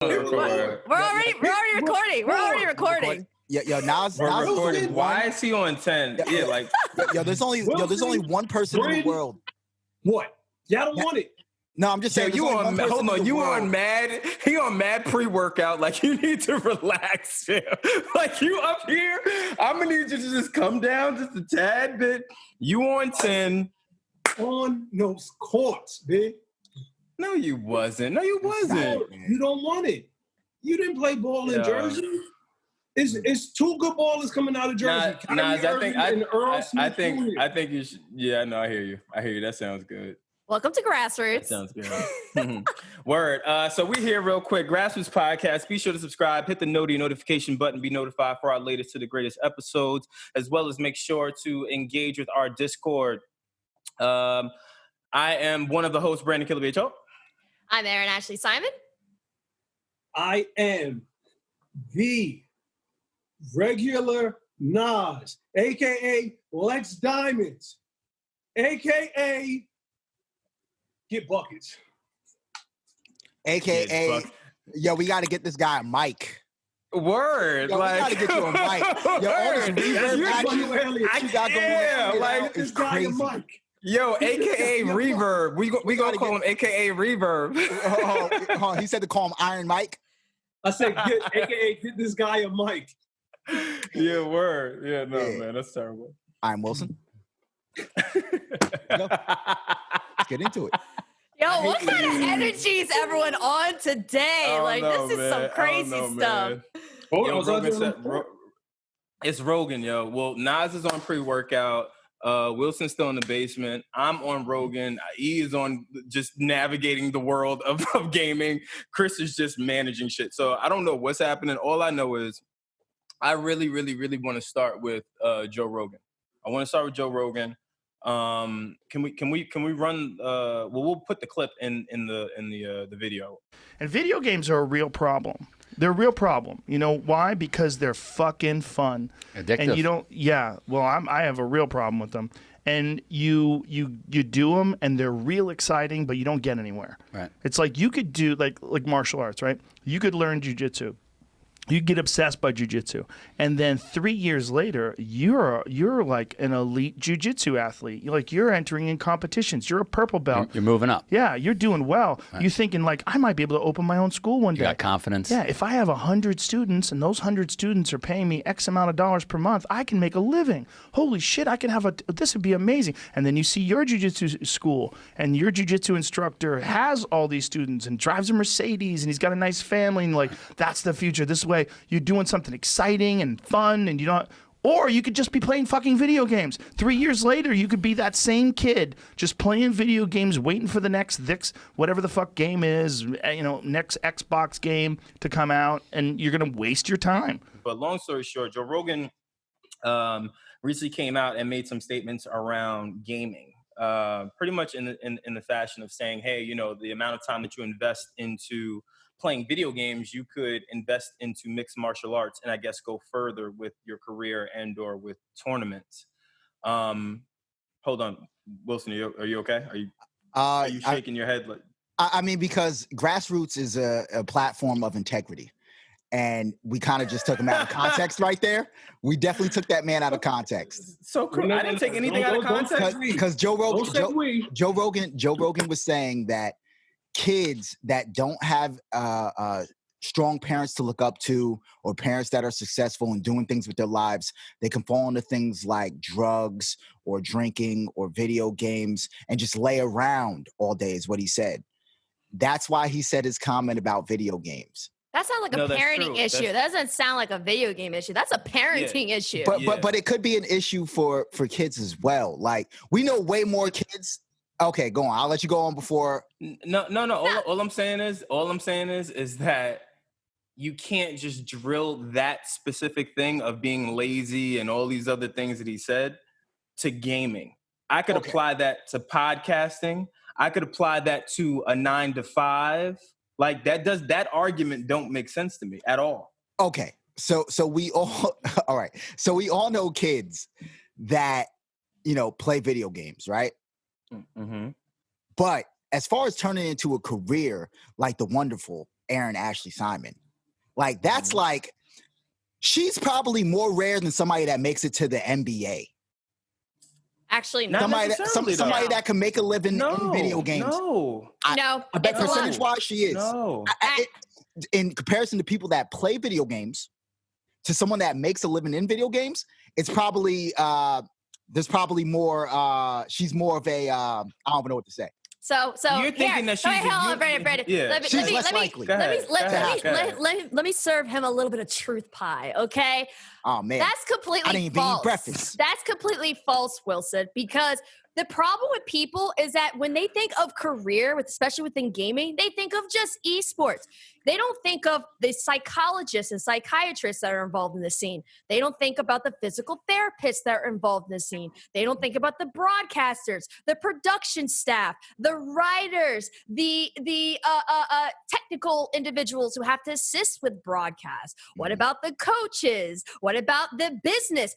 We're already recording. We're already recording. Now We're recording. Why is he on 10? Yeah, like there's only one person in the world. What? Y'all don't want it. No, I'm just saying. You on? Hold on. You on mad? He on mad pre-workout. Like you need to relax, fam. Like you up here. I'm gonna need you to just come down just a tad bit. You on 10? On those courts, big. No, you wasn't. No, you wasn't. You don't want it. You didn't play ball in Jersey. It's two good ballers coming out of Jersey. I think you should. Yeah, no, I hear you. That sounds good. Welcome to Grassroots. That sounds good. Word. So we here real quick. Grassroots Podcast. Be sure to subscribe. Hit the notification button. Be notified for our latest to the greatest episodes, as well as make sure to engage with our Discord. I am one of the hosts, Brandon Killabh. I'm Erin Ashley Simon. I am the regular Nas, a.k.a. Lex Diamonds, a.k.a. Get Buckets. A.k.a. Yo, we got to get this guy a mic. Word. Yo, we got to get you a mic. Yo, all this reverb action you got going on is crazy. Yo, AKA Reverb. We gonna call him AKA Reverb. He said to call him Iron Mike. I said, get this guy a mic. Yeah, word. Yeah, no, man, that's terrible. I'm Wylson. Let's get into it. Yo, what kind of energy is everyone on today? This is some crazy stuff. It's Rogan, yo. Well, Nas is on pre-workout. Wylson's still in the basement. I'm on Rogan. E is on just navigating the world of gaming. Chris is just managing shit. So I don't know what's happening. All I know is I really, really, really want to start with Joe Rogan. I want to start with Joe Rogan. Can we run? We'll put the clip in the video. And video games are a real problem. They're a real problem. You know why? Because they're fucking fun. Addictive. And you don't. Yeah. Well, I have a real problem with them. And you do them, and they're real exciting, but you don't get anywhere. Right. It's like you could do like martial arts, right? You could learn jujitsu. You get obsessed by jiu-jitsu, and then 3 years later, you're like an elite jiu-jitsu athlete. You're entering in competitions. You're a purple belt. You're moving up. Yeah, you're doing well. Right. You're thinking like, I might be able to open my own school one day. You got confidence. Yeah, if I have 100 students and those 100 students are paying me X amount of dollars per month, I can make a living. Holy shit, I can have this would be amazing. And then you see your jiu-jitsu school, and your jiu-jitsu instructor has all these students and drives a Mercedes, and he's got a nice family, and like, that's the future. This way, you're doing something exciting and fun, and you don't. Or you could just be playing fucking video games. 3 years later, you could be that same kid just playing video games, waiting for the next whatever the fuck game is, next Xbox game to come out, and you're gonna waste your time. But long story short, Joe Rogan recently came out and made some statements around gaming. Pretty much in the fashion of saying, hey, the amount of time that you invest into playing video games, you could invest into mixed martial arts and I guess go further with your career and or with tournaments. Hold on, Wylson, are you okay? Are you shaking your head? I mean, because Grassroots is a platform of integrity. And we kind of just took him out of context right there. We definitely took that man out of context. So cool. I didn't take anything out of context. Because Joe Rogan was saying that kids that don't have strong parents to look up to, or parents that are successful in doing things with their lives, they can fall into things like drugs or drinking or video games and just lay around all day is what he said. That's why he said his comment about video games. That sounds like a parenting issue. That doesn't sound like a video game issue. That's a parenting issue. But it could be an issue for kids as well. Like, we know way more kids. Okay, go on. I'll let you go on before. No. All I'm saying is that you can't just drill that specific thing of being lazy and all these other things that he said to gaming. I could apply that to podcasting. I could apply that to a 9 to 5. Like that argument don't make sense to me at all. Okay. So we all all right. So we all know kids that, play video games, right? Mm-hmm. But as far as turning it into a career like the wonderful Erin Ashley Simon. Like, that's like, she's probably more rare than somebody that makes it to the NBA. Actually, no. Somebody that can make a living in video games. No, I bet percentage-wise she is. No. In comparison to people that play video games, to someone that makes a living in video games, it's probably there's probably more. She's more of a I don't even know what to say. So you're thinking that she's Brandon. Yeah, she's less likely. Let me serve him a little bit of truth pie, okay? Oh man, that's completely I didn't even false. eat breakfast. That's completely false, Wylson, because the problem with people is that when they think of career, especially within gaming, they think of just esports. They don't think of the psychologists and psychiatrists that are involved in the scene. They don't think about the physical therapists that are involved in the scene. They don't think about the broadcasters, the production staff, the writers, the technical individuals who have to assist with broadcast. What about the coaches? What about the business?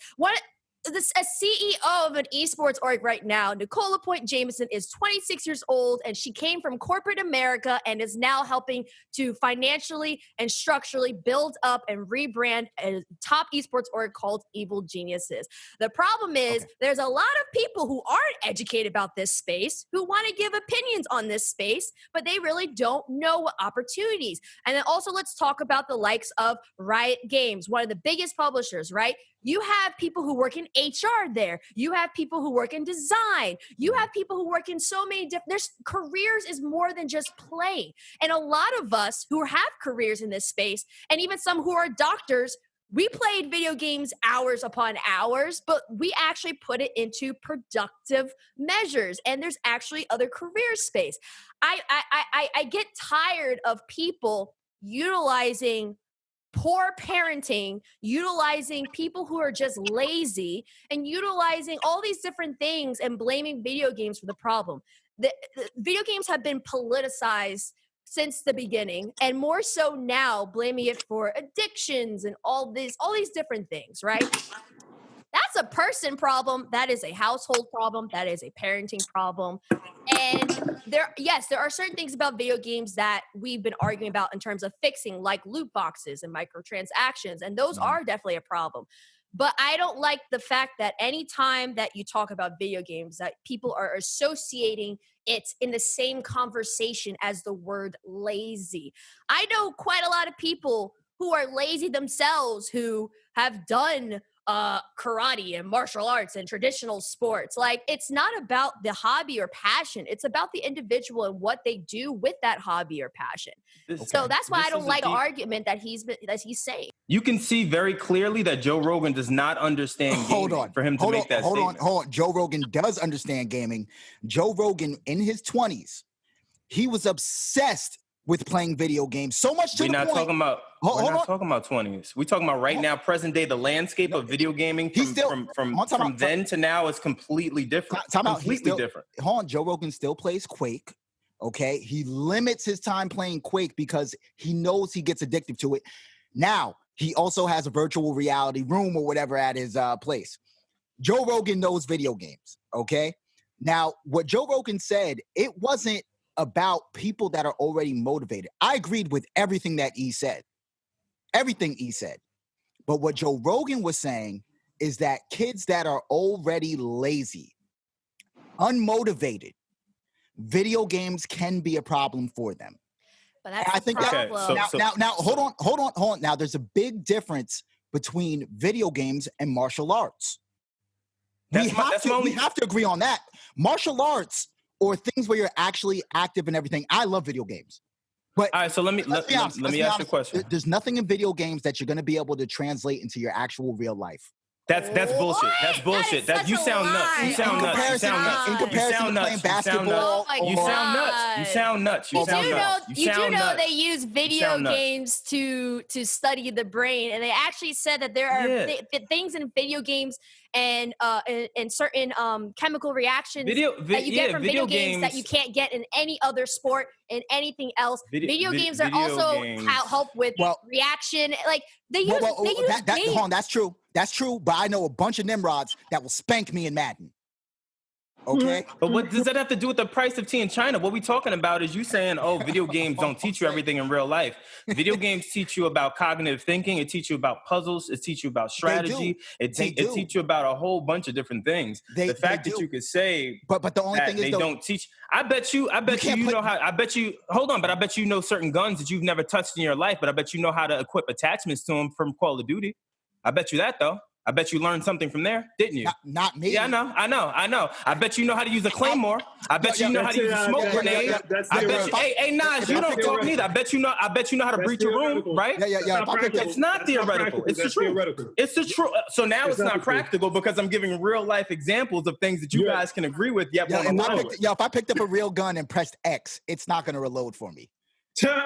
A CEO of an esports org right now, Nicola Point Jameson, is 26 years old, and she came from corporate America and is now helping to financially and structurally build up and rebrand a top esports org called Evil Geniuses. The problem is there's a lot of people who aren't educated about this space, who want to give opinions on this space, but they really don't know what opportunities. And then also let's talk about the likes of Riot Games, one of the biggest publishers, right? You have people who work in HR there. You have people who work in design. You have people who work in so many different, there's careers is more than just playing. And a lot of us who have careers in this space, and even some who are doctors, we played video games hours upon hours, but we actually put it into productive measures. And there's actually other career space. I get tired of people utilizing poor parenting, utilizing people who are just lazy, and utilizing all these different things and blaming video games for the problem. The video games have been politicized since the beginning, and more so now, blaming it for addictions and all these different things, right? That's a person problem. That is a household problem. That is a parenting problem. And there are certain things about video games that we've been arguing about in terms of fixing, like loot boxes and microtransactions. And those are definitely a problem. But I don't like the fact that any time that you talk about video games, that people are associating it in the same conversation as the word lazy. I know quite a lot of people who are lazy themselves, who have done karate and martial arts and traditional sports. Like, it's not about the hobby or passion. It's about the individual and what they do with that hobby or passion. So that's why I don't like the argument that he's saying. You can see very clearly that Joe Rogan does not understand gaming for him to make that statement. Hold on. Joe Rogan does understand gaming. Joe Rogan, in his 20s, he was obsessed with playing video games. So much to the point. We're not talking about 20s. We're talking about right now, present day, the landscape of video gaming from then to now is completely different. Different. Hold on, Joe Rogan still plays Quake. Okay, he limits his time playing Quake because he knows he gets addicted to it. Now, he also has a virtual reality room or whatever at his place. Joe Rogan knows video games, okay? Now, what Joe Rogan said, it wasn't about people that are already motivated. I agreed with everything that he said. Everything he said. But what Joe Rogan was saying is that kids that are already lazy, unmotivated, video games can be a problem for them. But that's the problem. Now, hold on. Now, there's a big difference between video games and martial arts. We have to agree on that. Martial arts, or things where you're actually active and everything. I love video games. But all right, so let me ask you a question. There's nothing in video games that you're going to be able to translate into your actual real life. That's bullshit. That's bullshit. You sound nuts. You sound nuts. In comparison to playing basketball, you sound nuts. You do know they use video games to study the brain, and they actually said that there are things in video games and certain chemical reactions that you get from video games that you can't get in any other sport and anything else. Video games are also help with reaction. Like hold on, that's true. That's true, but I know a bunch of Nimrods that will spank me in Madden. Okay. But what does that have to do with the price of tea in China? What we talking about is you saying, oh, video games don't teach you everything in real life. Video games teach you about cognitive thinking. It teach you about puzzles. It teach you about strategy. It teach you about a whole bunch of different things. The fact that you could say, but the only thing is they don't teach. I bet you know how. I bet you. Hold on, but I bet you know certain guns that you've never touched in your life. But I bet you know how to equip attachments to them from Call of Duty. I bet you that though. I bet you learned something from there, didn't you? Not me. Yeah, I know. I bet you know how to use a claymore. I bet you know how to use a smoke grenade. I bet you. Hey, Nas, you don't talk neither. I bet you know how to breach a room, right? Yeah. It's not theoretical. It's the truth. It's the truth. So now it's not practical because I'm giving real life examples of things that you guys can agree with. If I picked up a real gun and pressed X, it's not going to reload for me.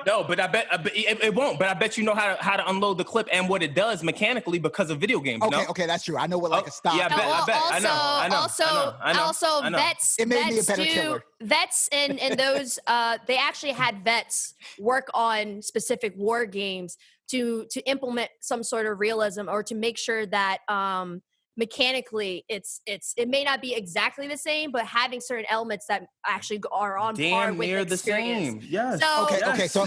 No, but I bet it won't. But I bet you know how to unload the clip and what it does mechanically because of video games. Okay, that's true. I know what a stop. Yeah, I bet. Also, vets. It made me a better killer. Vets and those they actually had vets work on specific war games to implement some sort of realism or to make sure that mechanically it may not be exactly the same, but having certain elements that actually are on par with the experience. Same. Yes. So,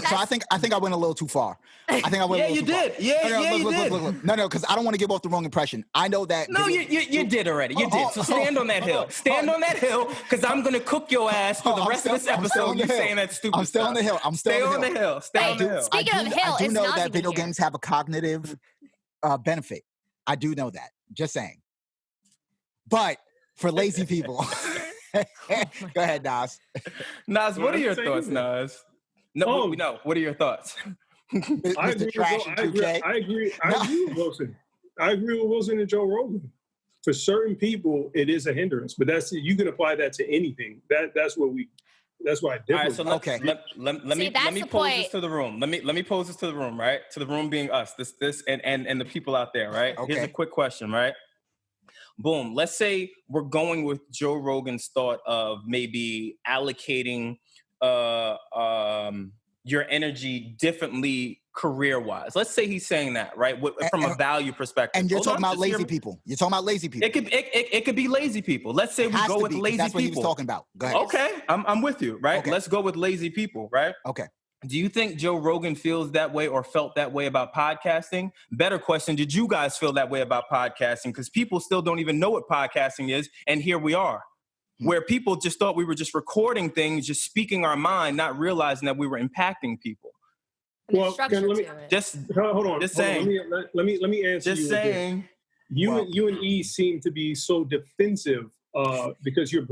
So I think I went a little too far. I think I went. Yeah, you did. Yeah, you did. Look. No, because I don't want to give off the wrong impression. I know that. No, you did already. You did. So stand on that hill. Stand on that hill, because I'm gonna cook your ass for the rest of this episode. You saying that stupid. I'm still on the hill. Stay on the hill. Stay on the hill. Speaking of hill, I do know that video games have a cognitive benefit. I do know that. Just saying. But for lazy people, go ahead, Nas. Nas, what are your thoughts, Nas? No, what are your thoughts? I agree with Wilson. I agree with Wilson and Joe Rogan. For certain people, it is a hindrance, but you can apply that to anything. That's why I differ. All right, so let me pose this to the room. Let me pose this to the room, right? To the room being us, this and the people out there, right? Okay. Here's a quick question, right? Boom. Let's say we're going with Joe Rogan's thought of maybe allocating your energy differently career-wise. Let's say he's saying that, right? From a value perspective. And you're talking about lazy people. You're talking about lazy people. It could be lazy people. Let's say we go with lazy people. That's what he was talking about. Go ahead. Okay, I'm with you, right? Okay. Let's go with lazy people, right? Okay. Do you think Joe Rogan feels that way or felt that way about podcasting? Better question, did you guys feel that way about podcasting? Because people still don't even know what podcasting is, and here we are. Where people just thought we were just recording things, just speaking our mind, not realizing that we were impacting people. Well, just hold on. Just saying. Let me answer just you. Saying. You and E seem to be so defensive because you're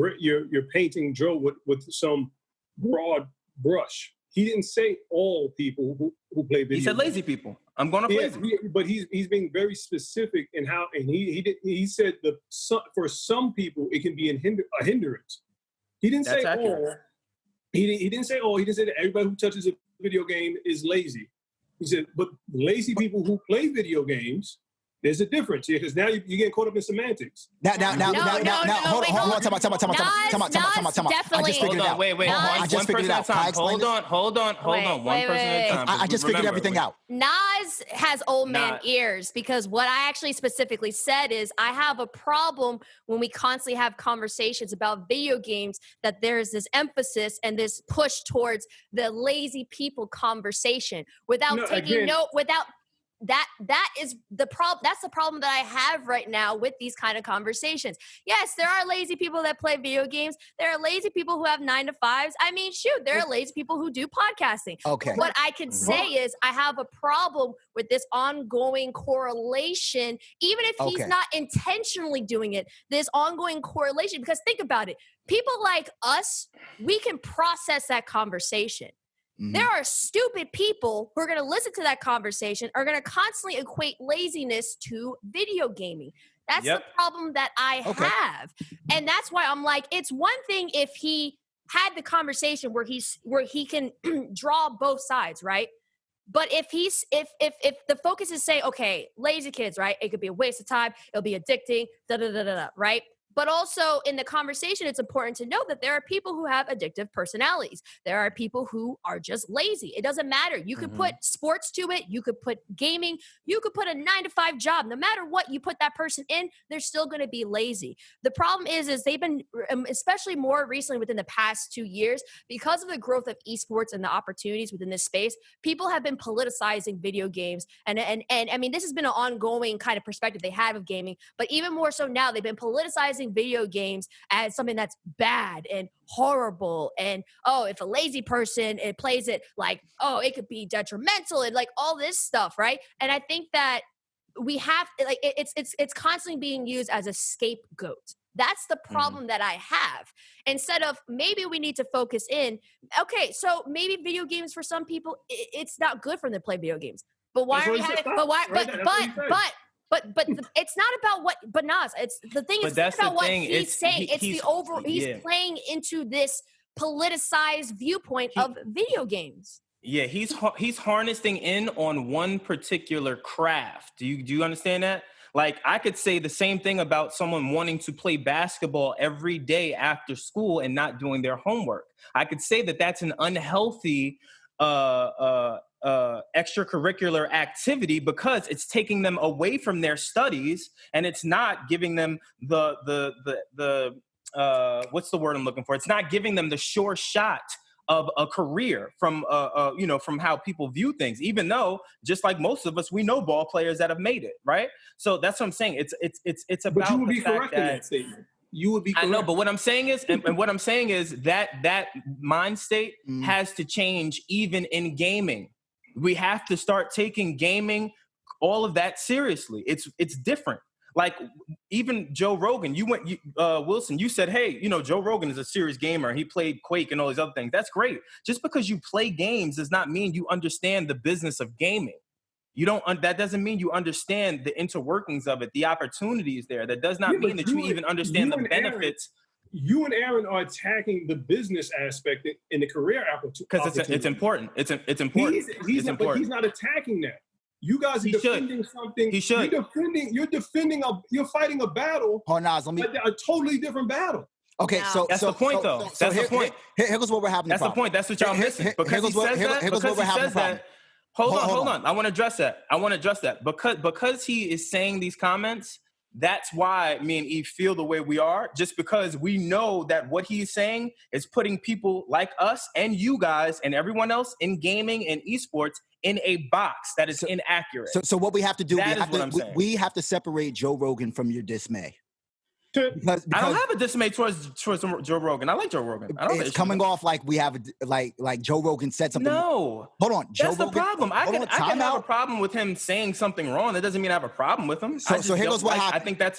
painting Joe with some broad brush. He didn't say all people who play video. He said lazy people. I'm going to lazy. But he's being very specific in how, and he said for some people it can be a hindrance. He didn't say all. He didn't say all. He didn't say that everybody who touches a video game is lazy. He said, but lazy people who play video games, there's a difference here because now you're getting caught up in semantics. Now, hold on. Time out. I just figured it out. Wait. I just figured it out. Hold on. One person at a time. I just figured everything out. Nas has old man ears because what I actually specifically said is I have a problem when we constantly have conversations about video games that there's this emphasis and this push towards the lazy people conversation without taking note, without that is the problem. That's the problem that I have right now with these kind of conversations. Yes, there are lazy people that play video games. There are lazy people who have 9-to-5s. I mean, shoot, there are lazy people who do podcasting. Okay. What I can say is I have a problem with this ongoing correlation, even if he's not intentionally doing it, this ongoing correlation, because think about it. People like us, we can process that conversation. Mm-hmm. There are stupid people who are going to listen to that conversation, are going to constantly equate laziness to video gaming. That's the problem that I have. And that's why I'm like, it's one thing if he had the conversation where he can draw both sides, right? But if the focus is saying, okay, lazy kids, right? It could be a waste of time. It'll be addicting, right? But also in the conversation, it's important to note that there are people who have addictive personalities. There are people who are just lazy. It doesn't matter. You could put sports to it. You could put gaming. You could put a 9-to-5 job. No matter what you put that person in, they're still going to be lazy. The problem is they've been, especially more recently within the past 2 years, because of the growth of esports and the opportunities within this space, people have been politicizing video games. And I mean, this has been an ongoing kind of perspective they have of gaming, but even more so now, they've been politicizing video games as something that's bad and horrible. And, oh, if a lazy person plays it, like, oh, it could be detrimental and like all this stuff, right? And I think that we have, like, it's constantly being used as a scapegoat. That's the problem that I have. Instead of maybe we need to focus in, okay, so maybe video games for some people, it's not good for them to play video games. But why are we having, but it's not about what, but Nas, it's the thing is not about what he's saying. He's playing into this politicized viewpoint of video games. Yeah, he's harnessing in on one particular craft. Do you understand that? Like, I could say the same thing about someone wanting to play basketball every day after school and not doing their homework. I could say that that's an unhealthy extracurricular activity because it's taking them away from their studies and it's not giving them the what's the word I'm looking for? It's not giving them the sure shot of a career from from how people view things, even though just like most of us, we know ball players that have made it, right? So that's what I'm saying. It's about but you would the be fact correct in that statement. You would be correct. I know, but what I'm saying is, and what I'm saying is that mind state has to change even in gaming. We have to start taking gaming, all of that seriously. It's different. Like even Joe Rogan, Wylson, you said, hey, Joe Rogan is a serious gamer. He played Quake and all these other things. That's great. Just because you play games does not mean you understand the business of gaming. That doesn't mean you understand the interworkings of it, the opportunities there. That does not mean that you even understand the benefits. You and Aaron are attacking the business aspect in the career opportunity. Because it's important. It's important. But he's not attacking that. You guys are defending something. He should. You're fighting a battle. Oh, Nas, a totally different battle. Okay, so that's the point, though. That's the point. Here goes what we're having. That's the point. That's what y'all missing. Because he says that. Hold on. I want to address that. Because he is saying these comments, that's why me and Eve feel the way we are, just because we know that what he's saying is putting people like us and you guys and everyone else in gaming and esports in a box that is inaccurate. So what we have to do, we have to separate Joe Rogan from your dismay. Because I don't have a dismay towards Joe Rogan. I like Joe Rogan. It's coming off like we have like Joe Rogan said something. No, hold on. That's the problem. I can have a problem with him saying something wrong. That doesn't mean I have a problem with him. So here goes what happened. I think that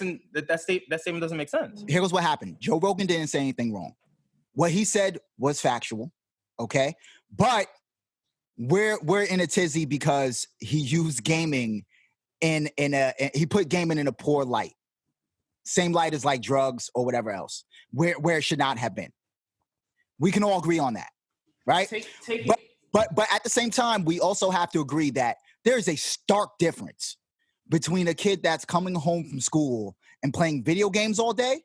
statement doesn't make sense. Here goes what happened. Joe Rogan didn't say anything wrong. What he said was factual. Okay, but we're in a tizzy because he used gaming he put gaming in a poor light. Same light as like drugs or whatever else, where it should not have been. We can all agree on that, right? But at the same time, we also have to agree that there is a stark difference between a kid that's coming home from school and playing video games all day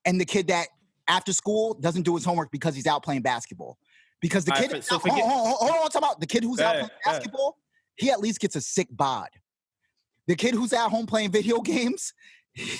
and the kid that after school doesn't do his homework because he's out playing basketball. Because the kid, hold on, talk about the kid who's out playing basketball, he at least gets a sick bod. The kid who's at home playing video games,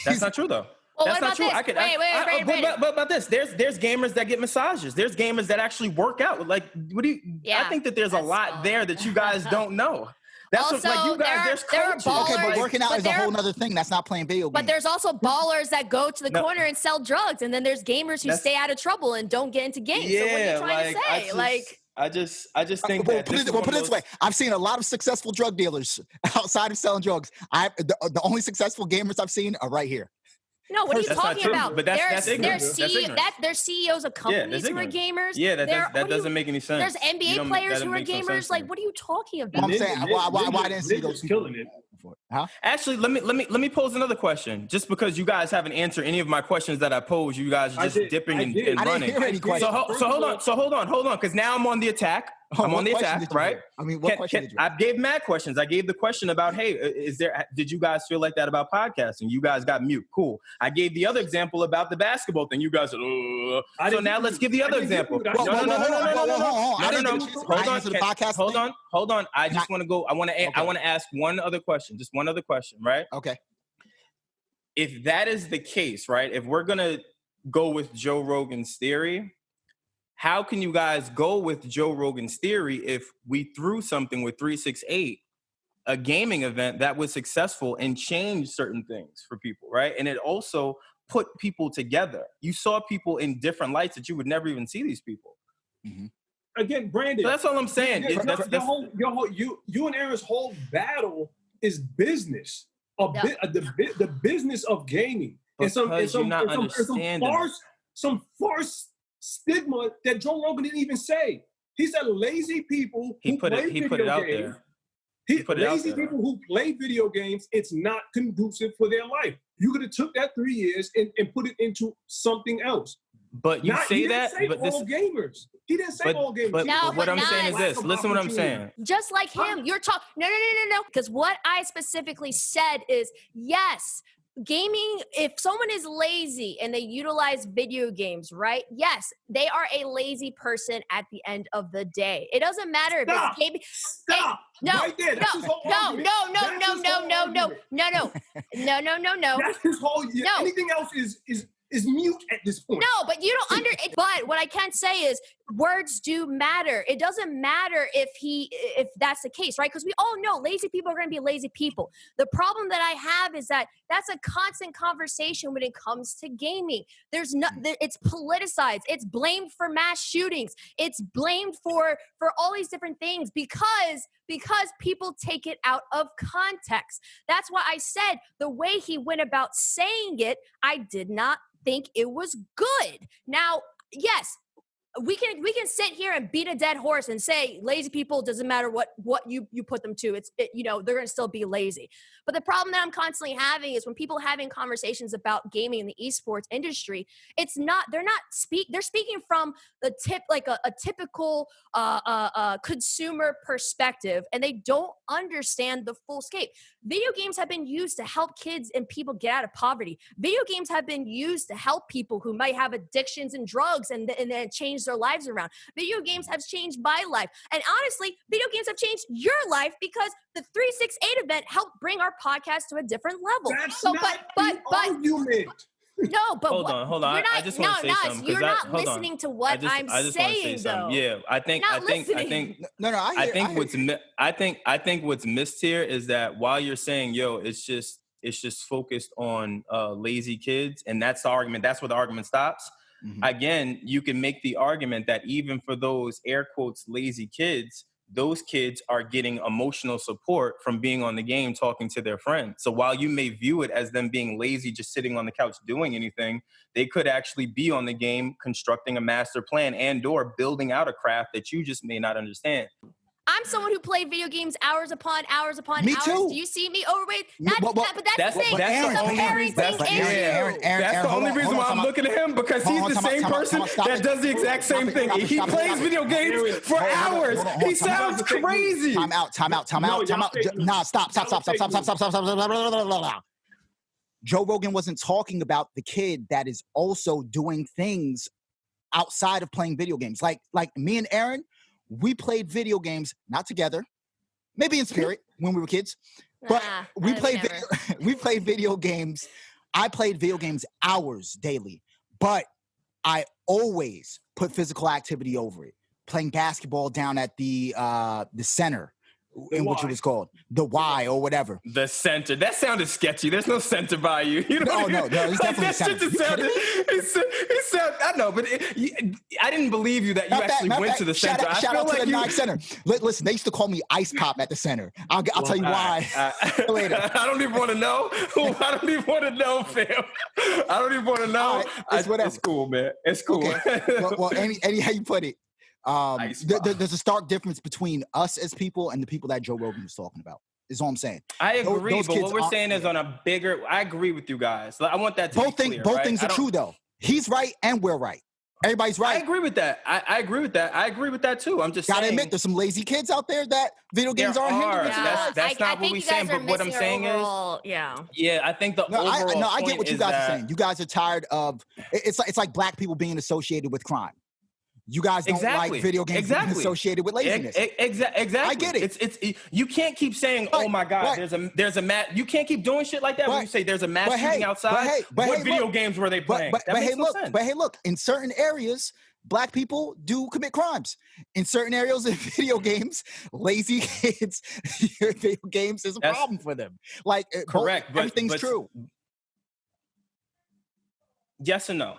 that's not true, though. Well, that's not true. Wait. But about this, there's gamers that get massages. There's gamers that actually work out. Like, what do you? Yeah, I think that there's a lot there that you guys don't know. That's also, what, like, you guys. There's coaches. Okay, but working out is a whole other thing. That's not playing video games. But there's also ballers that go to the corner and sell drugs, and then there's gamers who stay out of trouble and don't get into games. Yeah, so what are you trying to say? I just think that. Put it this way: I've seen a lot of successful drug dealers outside of selling drugs. The only successful gamers I've seen are right here. No, what are you talking about? But that's ignorant. There's CEOs of companies who are gamers. Yeah, that doesn't make any sense. There's NBA players who are gamers. Like, what are you talking about? I'm saying why I didn't see those killing it. for it. Huh? Actually, let me pose another question. Just because you guys haven't answered any of my questions that I posed, you guys are just dipping and running. I didn't hear any questions. So hold on, because now I'm on the attack. I'm on the attack, right? I mean, what question did you have? I gave mad questions. I gave the question about, hey, did you guys feel like that about podcasting? You guys got mute. Cool. I gave the other example about the basketball thing. You guys said, so now let's give the other example. No. Hold on. I just want to go. I want to ask one other question. Just one other question, right? Okay. If that is the case, right? If we're going to go with Joe Rogan's theory, how can you guys go with Joe Rogan's theory if we threw something with 368, a gaming event that was successful and changed certain things for people, right? And it also put people together. You saw people in different lights that you would never even see these people. Mm-hmm. Again, Brandon. So that's all I'm saying. You and Erin's whole battle is business. The business of gaming. And some farce stigma that Joe Rogan didn't even say. He said lazy people who play video games. Lazy people who play video games, it's not conducive for their life. You could have took that 3 years and put it into something else. But you say that, but all gamers. He didn't say all gamers. But what I'm saying is this. Listen what I'm saying. Just like him, you're talking. No. Because what I specifically said is, yes, gaming, if someone is lazy and they utilize video games, right? Yes, they are a lazy person at the end of the day. It doesn't matter if it's gaming. Stop. No. Right there. That's his whole argument. No. That's his whole. No. Anything else is mute at this point. No, but you don't but what I can say is words do matter. It doesn't matter if that's the case, right? Because we all know lazy people are going to be lazy people. The problem that I have is that that's a constant conversation when it comes to gaming. It's politicized. It's blamed for mass shootings. It's blamed for all these different things because people take it out of context. That's why I said the way he went about saying it, I did not think it was good. Now, yes, we can sit here and beat a dead horse and say lazy people, doesn't matter what you put them to, they're going to still be lazy. But the problem that I'm constantly having is when people are having conversations about gaming in the esports industry, they're speaking from the a typical consumer perspective, and they don't understand the full scope. Video games have been used to help kids and people get out of poverty. Video games have been used to help people who might have addictions and drugs and then change their lives around. Video games have changed my life. And honestly, video games have changed your life because the 368 event helped bring our podcast to a different level. That's not the argument. No, but hold on. I just want to say something. You're not listening to what I'm saying, though. Yeah, I think what's missed here is that while you're saying, it's just focused on lazy kids, and that's the argument. That's where the argument stops. Mm-hmm. Again, you can make the argument that even for those air quotes lazy kids, those kids are getting emotional support from being on the game, talking to their friends. So while you may view it as them being lazy, just sitting on the couch doing anything, they could actually be on the game, constructing a master plan and or building out a craft that you just may not understand. I'm someone who played video games hours upon hours upon me hours. Too. Do you see me overweight? But that's the thing. That's the only reason why I'm looking at him, because he's the same person that does the exact same thing. He plays video games for hours. He sounds crazy. Time out. Nah, stop. Joe Rogan wasn't talking about the kid that is also doing things outside of playing video games. Like me and Erin, we played video games, not together, maybe in spirit when we were kids, but we played video games. I played video games hours daily, but I always put physical activity over it. Playing basketball down at the center, in which it was called the Y or whatever. The center. That sounded sketchy. There's no center by you. No, it's definitely that center. Shit just sounded. It sounded. I know, but I didn't believe you that you actually went to the center. Shout out to the Nike Center. Listen, they used to call me Ice Pop at the center. I'll tell you why later. I don't even want to know. I don't even want to know, fam. I don't even want to know. Right, it's cool, man. It's cool. Okay. well, anyhow you put it. There's a stark difference between us as people and the people that Joe Rogan was talking about. is all I'm saying. I agree, Those but kids what we're aren't- saying is on a bigger. I agree with you guys. I want that to both be things. clear. Both right? things are true, though. He's right and we're right. Everybody's right. I agree with that. I agree with that. I agree with that too. I'm just Gotta saying. admit, there's some lazy kids out there that video games are a hindrance to their life. That's not what we're saying. But what I'm saying is, yeah, I think the overall I get point what you is guys are that- saying. You guys are tired of it's like black people being associated with crime. You guys don't like video games being associated with laziness. Exactly. I get it. It's you can't keep saying, "Oh my God, there's a mass." You can't keep doing shit like that when you say there's a mass shooting outside. What video games were they playing? That makes no sense. But hey, look, in certain areas, black people do commit crimes. In certain areas of video games, lazy kids, video games is a problem for them. Like, correct, everything's true. Yes or no?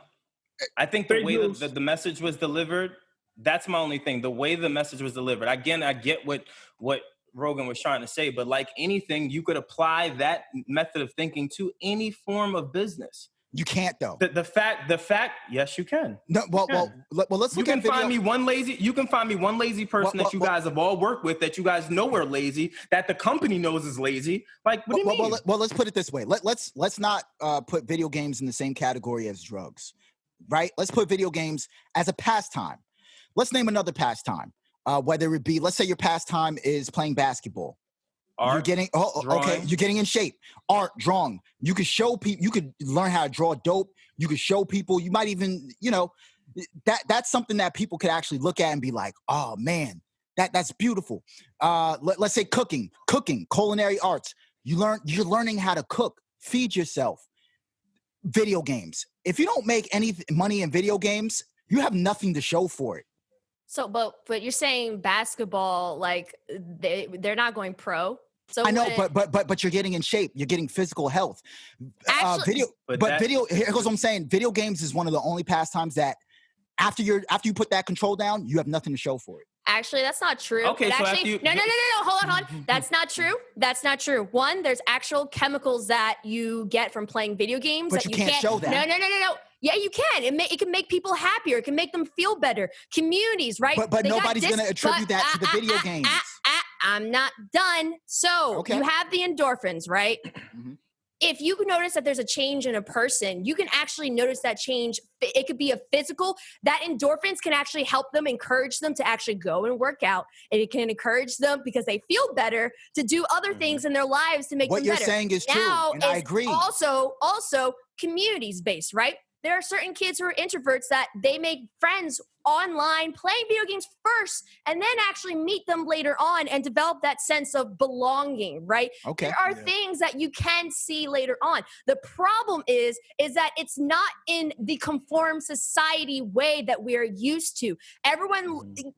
I think the way that the message was delivered, that's my only thing. The way the message was delivered. Again, I get what Rogan was trying to say, but like anything, you could apply that method of thinking to any form of business. You can't though. The fact, yes, you can. No, well, let's look at video. You can find me one lazy person that you guys have all worked with that you guys know are lazy, that the company knows is lazy. Like, what do you mean? Well, let's put it this way. Let's not put video games in the same category as drugs. Right? Let's put video games as a pastime. Let's name another pastime. Whether it be, let's say your pastime is playing basketball. Art, you're getting in shape. Art, drawing. You could show people, you could learn how to draw dope. You could show people, you might even, that's something that people could actually look at and be like, oh man, that's beautiful. Let's say cooking, culinary arts. You're learning how to cook, feed yourself. Video games. If you don't make any money in video games, you have nothing to show for it. So, but you're saying basketball, like they're not going pro. So I know, but you're getting in shape. You're getting physical health. Here's what I'm saying. Video games is one of the only pastimes that after you put that control down, you have nothing to show for it. Actually, that's not true. Okay, no. Hold on. That's not true. One, there's actual chemicals that you get from playing video games. But that you can't show that. No. Yeah, you can. It can make people happier. It can make them feel better. Communities, right? But nobody's going to attribute that to the video games. I'm not done. So you have the endorphins, right? Mm-hmm. If you notice that there's a change in a person, you can actually notice that change. It could be a physical. That endorphins can actually help them, encourage them to actually go and work out. And it can encourage them because they feel better to do other things in their lives to make them better. What you're saying is true, and I agree. Also communities based, right? There are certain kids who are introverts that they make friends online playing video games first and then actually meet them later on and develop that sense of belonging, right? Okay. There are things that you can see later on. The problem is that it's not in the conform society way that we're used to.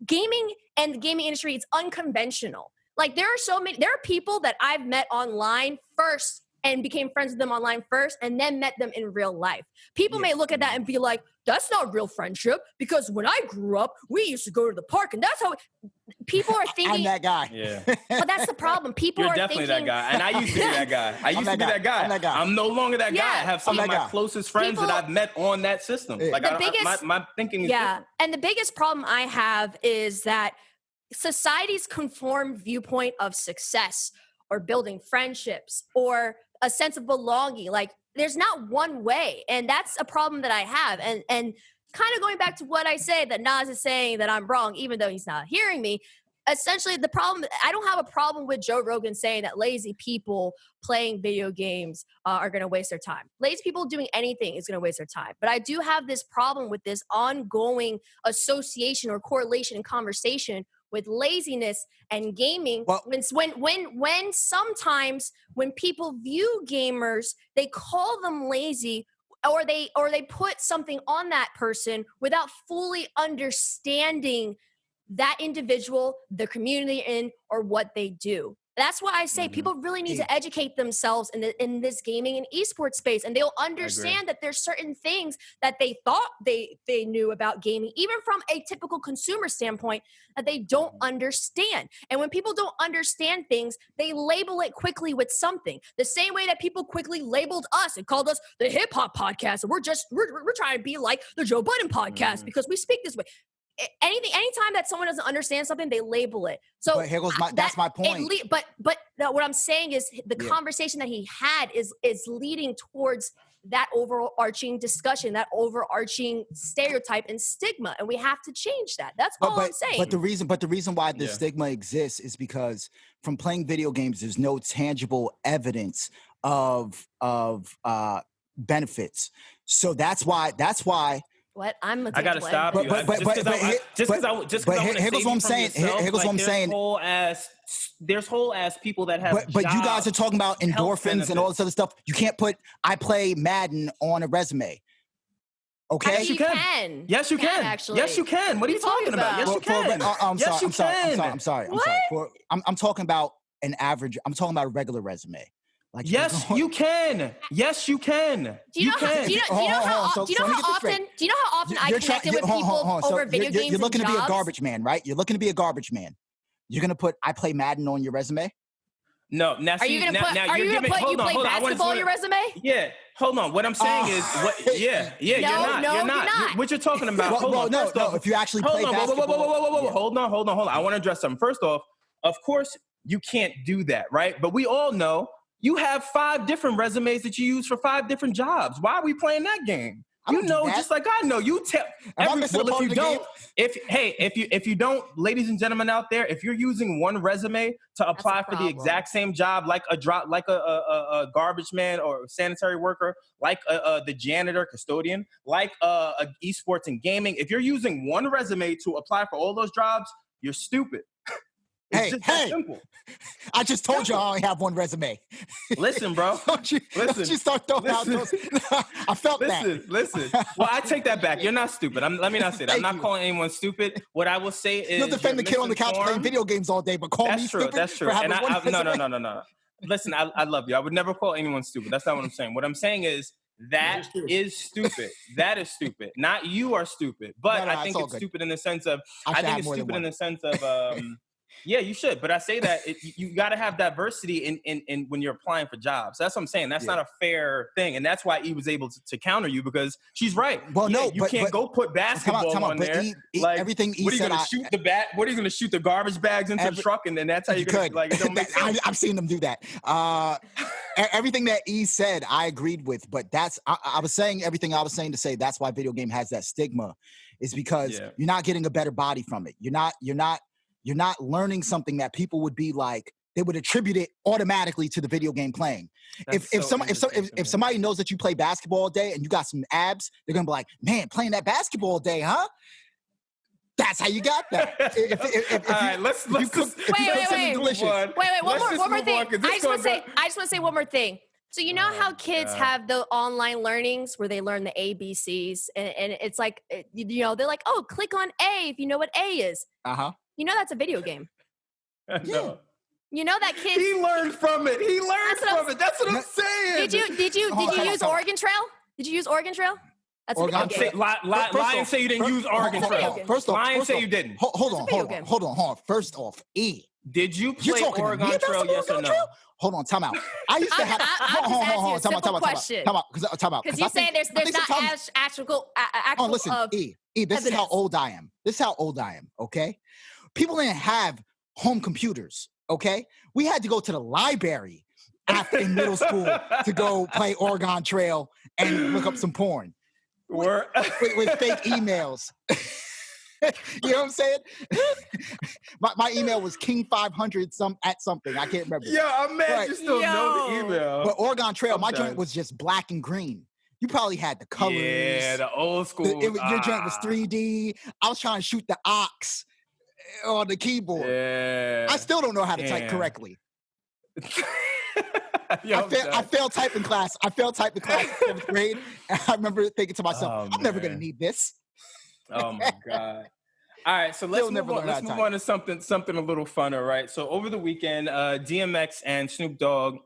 Gaming and the gaming industry is unconventional. Like there are people that I've met online first and became friends with them online first and then met them in real life. People may look at that and be like, that's not real friendship because when I grew up, we used to go to the park and that's how people are thinking. I'm that guy. Yeah. But that's the problem. People You're are definitely thinking. that guy. And I used to be that guy. I'm that guy. I'm no longer that guy. I have some of my closest friends that I've met on that system. Like my thinking is different. And the biggest problem I have is that society's conformed viewpoint of success or building friendships or a sense of belonging. Like there's not one way. And that's a problem that I have. And kind of going back to what I say that Nas is saying that I'm wrong, even though he's not hearing me. Essentially the problem, I don't have a problem with Joe Rogan saying that lazy people playing video games are going to waste their time. Lazy people doing anything is going to waste their time. But I do have this problem with this ongoing association or correlation and conversation with laziness and gaming. Well, when sometimes when people view gamers, they call them lazy or they put something on that person without fully understanding that individual, the community in, or what they do. That's why I say people really need to educate themselves in this gaming and esports space, and they'll understand that there's certain things that they thought they knew about gaming, even from a typical consumer standpoint, that they don't understand. And when people don't understand things, they label it quickly with something. The same way that people quickly labeled us and called us the hip hop podcast, and we're trying to be like the Joe Budden podcast because we speak this way. anytime that someone doesn't understand something, they label it. So but here goes that's my point. But what I'm saying is the conversation that he had is leading towards that overarching discussion, that overarching stereotype and stigma, and we have to change that. That's all I'm saying. But the reason why the stigma exists is because from playing video games, there's no tangible evidence of benefits. So that's why. What I gotta stop you. Here goes what I'm saying. Here goes what I'm saying. There's whole ass people that have. But you guys are talking about endorphins and all this other stuff. You can't put "I play Madden" on a resume. Okay. Yes, you can. Yes, you can. Actually. Yes, you can. What are you talking about? Yes, you can. I'm sorry. I'm talking about an average. I'm talking about a regular resume. Like yes, you can. Yes, you can. Do you know how often I connected with people over video games? You're looking and to be jobs? a garbage man, right? You're looking to be a garbage man. You're gonna put "I play Madden" on your resume? No. Now, are you gonna put you play basketball on your resume? Yeah. Hold on. What I'm saying is, you're not. What you're talking about? Hold on. No. If you actually play basketball, hold on. I want to address something. First off, of course, you can't do that, right? But we all know. You have 5 different resumes that you use for 5 different jobs. Why are we playing that game? Just like I know. You tell if you don't, ladies and gentlemen out there, if you're using one resume to apply for the exact same job, like a garbage man or sanitary worker, like the janitor, custodian, like esports and gaming, if you're using one resume to apply for all those jobs, you're stupid. Hey, I just told you I only have one resume. Listen, bro. Don't you start throwing out those. I felt that. Listen. Well, I take that back. You're not stupid. Let me not say that. I'm not calling anyone stupid. What I will say is you'll defend the kid on the couch playing video games all day, but call me stupid. That's true. And no. Listen, I love you. I would never call anyone stupid. That's not what I'm saying. What I'm saying is that is stupid. That is stupid. Not you are stupid. But I think it's stupid in the sense of yeah, you should. But I say that you got to have diversity in when you're applying for jobs. That's what I'm saying. That's not a fair thing. And that's why he was able to counter you because she's right. Well, you can't go put basketball on there. Everything he said. Shoot the bat? What are you going to shoot the garbage bags into the truck? And then that's how you're going to like, it don't make sense. I've seen them do that. Everything that E said, I agreed with. But I was saying everything I was saying to say that's why video game has that stigma is because you're not getting a better body from it. You're not learning something that people would be like, they would attribute it automatically to the video game playing. If somebody knows that you play basketball all day and you got some abs, they're gonna be like, man, playing that basketball all day, huh? That's how you got that. All right, let's wait. One more thing. I just want to say one more thing. So you know how kids have the online learnings where they learn the ABCs, and it's like, they're like, oh, click on A if you know what A is. You know that's a video game. No. You know that kid. He learned from it. That's what I'm saying. Did you use Oregon Trail? Did you use Oregon Trail? That's a video game. Lie and say you didn't use Oregon Trail. Lie and say you didn't. Hold on. First off, E. Did you play Oregon Trail? Yes or no? Hold on, time out. I used to have. Hold on. Simple question. Time out. Because you say there's not actual. Oh, listen, E. This is how old I am. Okay. People didn't have home computers, okay? We had to go to the library in middle school to go play Oregon Trail and look up some porn with fake emails. You know what I'm saying? my email was King500 at something. I can't remember. Yeah, I'm mad you still know the email. But Oregon Trail, my joint was just black and green. You probably had the colors. Yeah, the old school. Your joint was 3D. I was trying to shoot the ox on the keyboard. Yeah. I still don't know how to type correctly. I failed typing class. I failed typing class in 7th grade. And I remember thinking to myself, I'm never going to need this. Oh, my God. All right, so let's move on to something a little funner, right? So over the weekend, DMX and Snoop Dogg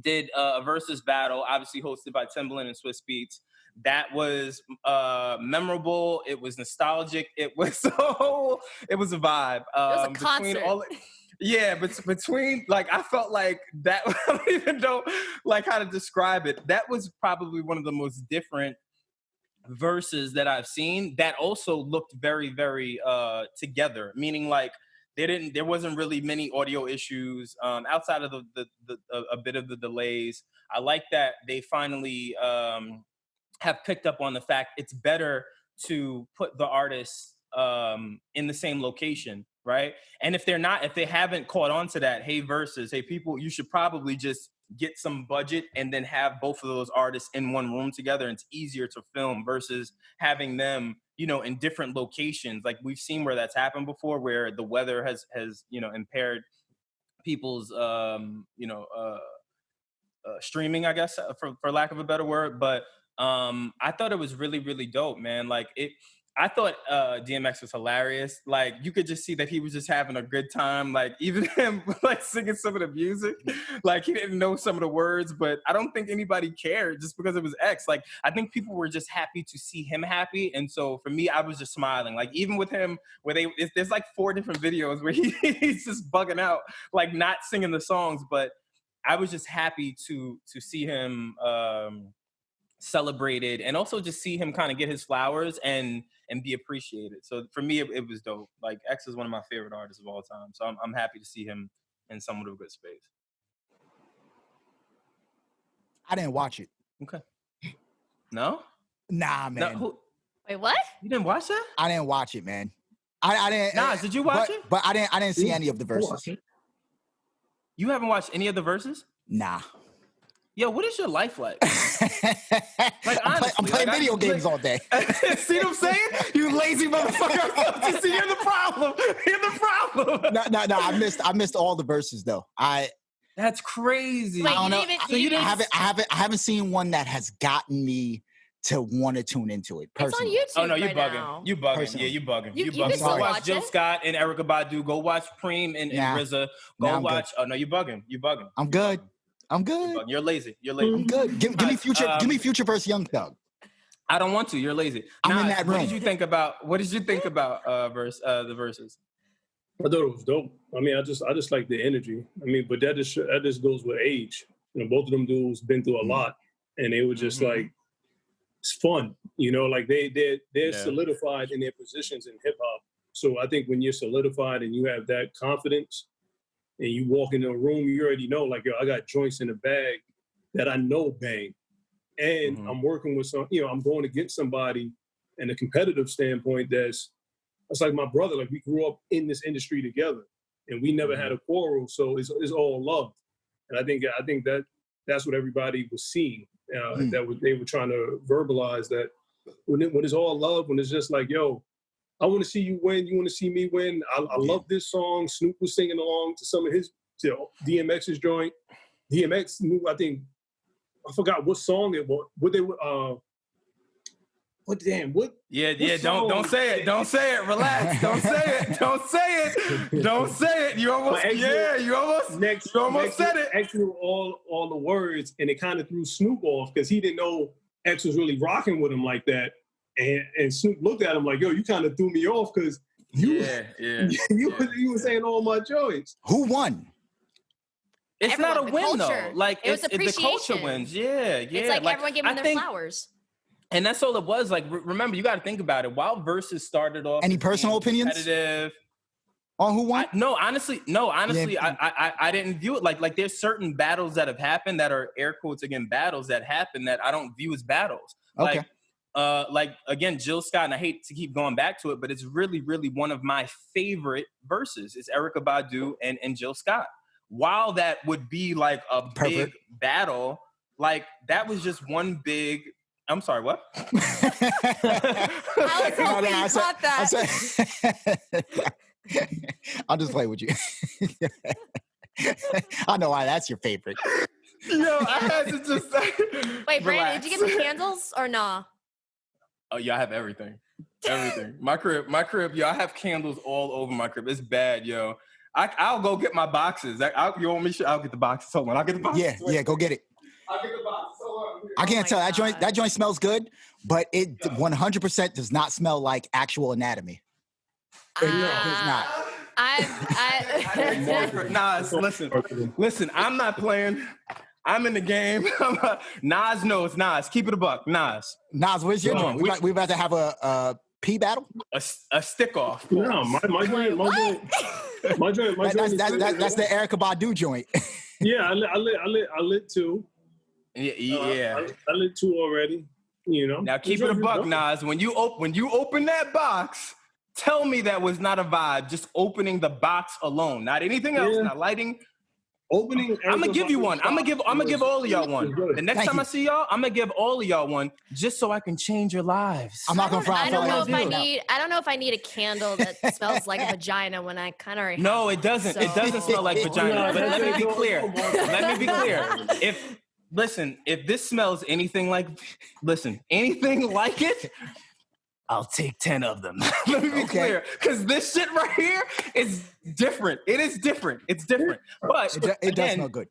did a Verzuz battle, obviously hosted by Timbaland and Swiss Beats. That was memorable. It was nostalgic. It was a vibe. It was a concert. But between I felt like that. I don't even know how to describe it. That was probably one of the most different verses that I've seen that also looked very, very together, meaning like there wasn't really many audio issues outside of a bit of the delays. I like that they finally have picked up on the fact it's better to put the artists in the same location, right? And if they haven't caught on to that, hey, Verzuz, hey, people, you should probably just get some budget and then have both of those artists in one room together. And it's easier to film versus having them, in different locations. Like we've seen where that's happened before, where the weather has impaired people's, streaming, I guess, for lack of a better word. But I thought it was really, really dope, man. Like I thought DMX was hilarious. Like you could just see that he was just having a good time. Like even him like singing some of the music, like he didn't know some of the words, but I don't think anybody cared just because it was X. Like I think people were just happy to see him happy. And so for me, I was just smiling. Like even with him, where there's like 4 different videos where he's just bugging out, like not singing the songs, but I was just happy to see him celebrated and also just see him kind of get his flowers and be appreciated. So for me, it was dope. Like X is one of my favorite artists of all time. So I'm happy to see him in somewhat of a good space. I didn't watch it. Okay. No? Nah, man. No, Wait, what? You didn't watch that? I didn't watch it, man. I didn't. Nah, did you watch it? But I didn't see any of the verses. You haven't watched any of the verses? Nah. Yo, what is your life like? Like honestly, I'm playing video games all day. See what I'm saying? You lazy motherfucker. See, you're the problem. You're the problem. No. I missed all the verses though. That's crazy. Wait, I don't know. I haven't seen one that has gotten me to want to tune into it personally. It's on YouTube. Oh no, you right bugging. now. You bugging. Personally. Yeah, you bugging. You You can bugging. still Go watch watch Jill it. Scott and Erykah Badu. Go watch Preem and Nah. RZA. Nah, Go I'm watch. Oh no, you bugging. You bugging. I'm good. I'm good. You're lazy. You're lazy. I'm good. Give me Future. Give me Future versus Young Thug. I don't want to. You're lazy. I'm in that room. What did you think about the verses? I thought it was dope. I mean, I just like the energy. I mean, but that just goes with age. Both of them dudes been through a lot, and they were just like, it's fun. Like they're solidified in their positions in hip hop. So I think when you're solidified and you have that confidence, and you walk into a room, you already know, like, yo, I got joints in the bag that I know bang, and I'm working with some. I'm going against somebody, in a competitive standpoint. That's like my brother. Like we grew up in this industry together, and we never had a quarrel. So it's all love, and I think that's what everybody was seeing. They were trying to verbalize that when it's all love, when it's just like, yo, I want to see you win, you want to see me win. I love this song. Snoop was singing along to some of his, DMX's joint. DMX knew, I think, I forgot what song it was. What they were, what? Yeah. Don't say it. Don't say it. Relax. Don't say it. Don't say it. Don't say it. You almost said it. X knew all the words, and it kind of threw Snoop off because he didn't know X was really rocking with him like that. And Snoop looked at him like, yo, you kind of threw me off because you were saying all my joints. Who won? It's Everyone, not a win culture. though. Like It was the culture appreciation. wins. Yeah. It's like everyone giving their flowers. And that's all it was. Like, remember, you got to think about it. While Verzuz started off, Any personal opinions competitive. on who won? Honestly, I didn't view it like there's certain battles that have happened that are air quotes again battles that happen that I don't view as battles. Okay. Like again, Jill Scott, and I hate to keep going back to it, but it's really, really one of my favorite verses. It's Erykah Badu and Jill Scott. While that would be like a big battle, like that was just one big. I'm sorry, what? I was hoping you caught that. I'll just play with you. I know why that's your favorite. Yo, I had to just say. Wait, Brandon, did you get the candles or nah? Oh, yeah, I have everything. Everything. My crib, yo, I have candles all over my crib. It's bad, yo. I'll go get my boxes. You want me to? I'll get the boxes. Hold on, I'll get the boxes. Yeah, go get it. I'll get the boxes. I can't tell. That joint smells good, but it 100% does not smell like actual anatomy. It does not. Listen, I'm not playing. I'm in the game. Nas knows. Nas, keep it a buck. Nas, where's your joint? We about to have a pee battle? A stick off. No, my joint. That's the Erykah Badu joint. Yeah, I lit two. Yeah. I lit two already. You know. Now keep it a buck, Nas. When you open that box, tell me that was not a vibe. Just opening the box alone, not anything else, not lighting. Opening. I'm gonna give you one. I'm gonna give all of y'all one. The next time I see y'all, I'm gonna give all of y'all one, just so I can change your lives. I'm not gonna fry. I don't know if I need a candle that smells like a vagina when I kind of. No, it doesn't. It doesn't smell like vagina. But let me be clear. If this smells anything like it, I'll take 10 of them. Let me be clear, because this shit right here is different. It is different. It's different. But it does smell good.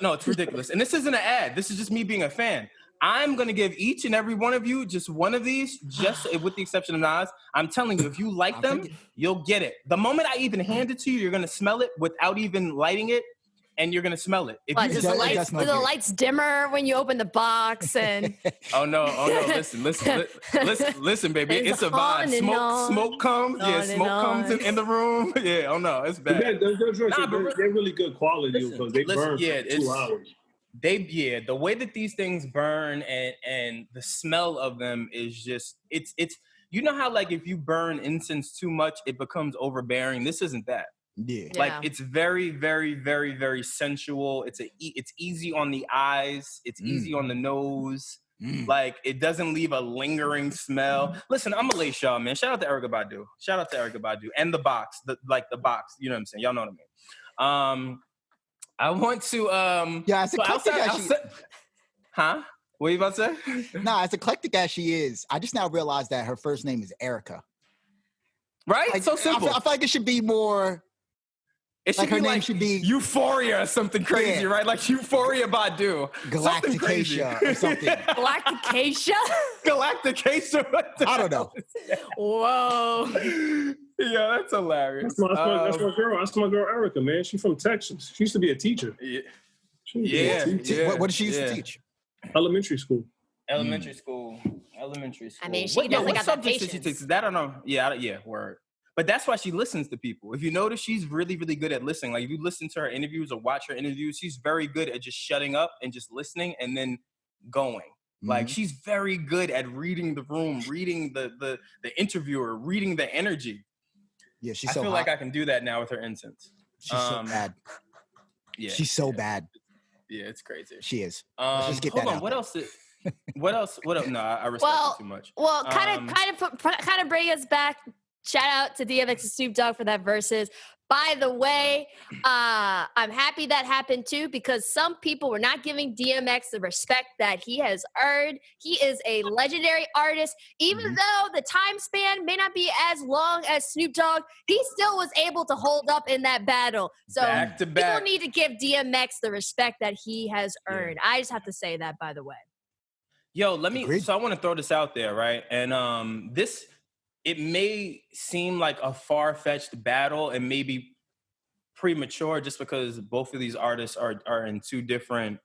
No, it's ridiculous. And this isn't an ad. This is just me being a fan. I'm going to give each and every one of you just one of these, just with the exception of Nas. I'm telling you, if you like them, you'll get it. The moment I even hand it to you, you're going to smell it without even lighting it. And you're gonna smell it. If you just the lights dimmer when you open the box and oh no, listen, baby, it's a vibe. Smoke comes, smoke comes in the room. Yeah, oh no, it's bad. They're really good quality because they burn for 2 hours. The way that these things burn and the smell of them is just it's you know how like if you burn incense too much, it becomes overbearing. This isn't that. Yeah. Like it's very, very, very, very sensual. It's easy on the eyes. It's easy on the nose. Like it doesn't leave a lingering smell. Listen, I'm gonna lace y'all, man. Shout out to Erykah Badu and the box, the box. You know what I'm saying? Y'all know what I mean. I want to as eclectic as she. Huh? What are you about to say? Nah, as eclectic as she is, I just now realized that her first name is Erykah. Right? Like, so simple. I feel like it should be more. It should her name like should be Euphoria or something crazy, right? Like Euphoria Badu. Galacticacia or something. Galacticacia? I don't know. Whoa. Yeah, that's hilarious. That's my girl. That's my girl Erykah, man. She's from Texas. She used to be a teacher. Yeah. What did she used to teach? Elementary school. Elementary school. I mean, she definitely got that patience. She takes? That I don't know. Yeah, word. But that's why she listens to people. If you notice, she's really, really good at listening. Like if you listen to her interviews or watch her interviews, she's very good at just shutting up and just listening and then going. Like she's very good at reading the room, reading the interviewer, reading the energy. Yeah, I feel like I can do that now with her incense. She's so bad. Yeah, she's so bad. Yeah, it's crazy. She is. Let's just get that out. What else? What else? No, I respect her too much. Well, kind of bring us back. Shout out to DMX and Snoop Dogg for that Verzuz. By the way, I'm happy that happened too because some people were not giving DMX the respect that he has earned. He is a legendary artist. Even though the time span may not be as long as Snoop Dogg, he still was able to hold up in that battle. So people need to give DMX the respect that he has earned. I just have to say that, by the way. Yo, so I want to throw this out there, right? And it may seem like a far-fetched battle and maybe premature just because both of these artists are in two different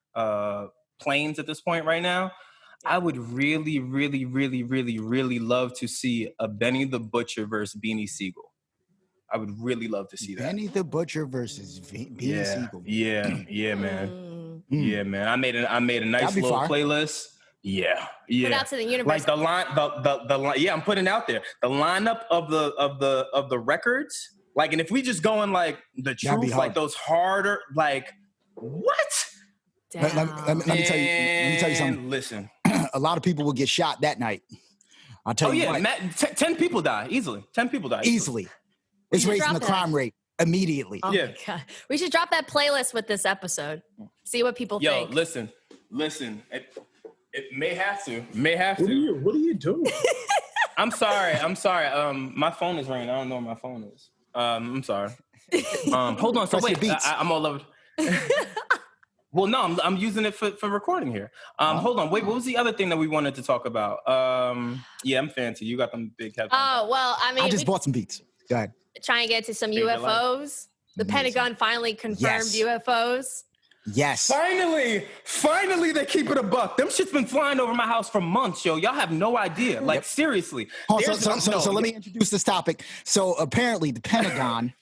planes at this point right now. I would really, really, really, really, really love to see a Benny the Butcher versus Beanie Siegel. I would really love to see that. Benny the Butcher versus Beanie Siegel. Yeah, man. Yeah, man. I made a nice little playlist. Yeah. Put out to the universe. Like the line, yeah, I'm putting out there. The lineup of the records, like, and if we just go in like the truth, like those harder, like what? Let me tell you something. Listen, a lot of people will get shot that night. I'll tell you what. 10 people die easily. 10 people die easily. It's raising the crime rate immediately. Oh my God. We should drop that playlist with this episode. See what people think. Yo, listen. It may have to. What are you doing? I'm sorry. My phone is ringing. I don't know where my phone is. I'm sorry. Hold on. So wait, I'm all over. Well, no, I'm using it for recording here. Hold on. Wait, what was the other thing that we wanted to talk about? Yeah, I'm fancy. You got them big headphones. Oh, well, I mean. I just bought some beats. Go ahead. Trying to get to some UFOs. The Pentagon finally confirmed UFOs. Yes. Finally, they keep it a buck. Them shit's been flying over my house for months, yo. Y'all have no idea. Like, seriously. So let me introduce this topic. So apparently the Pentagon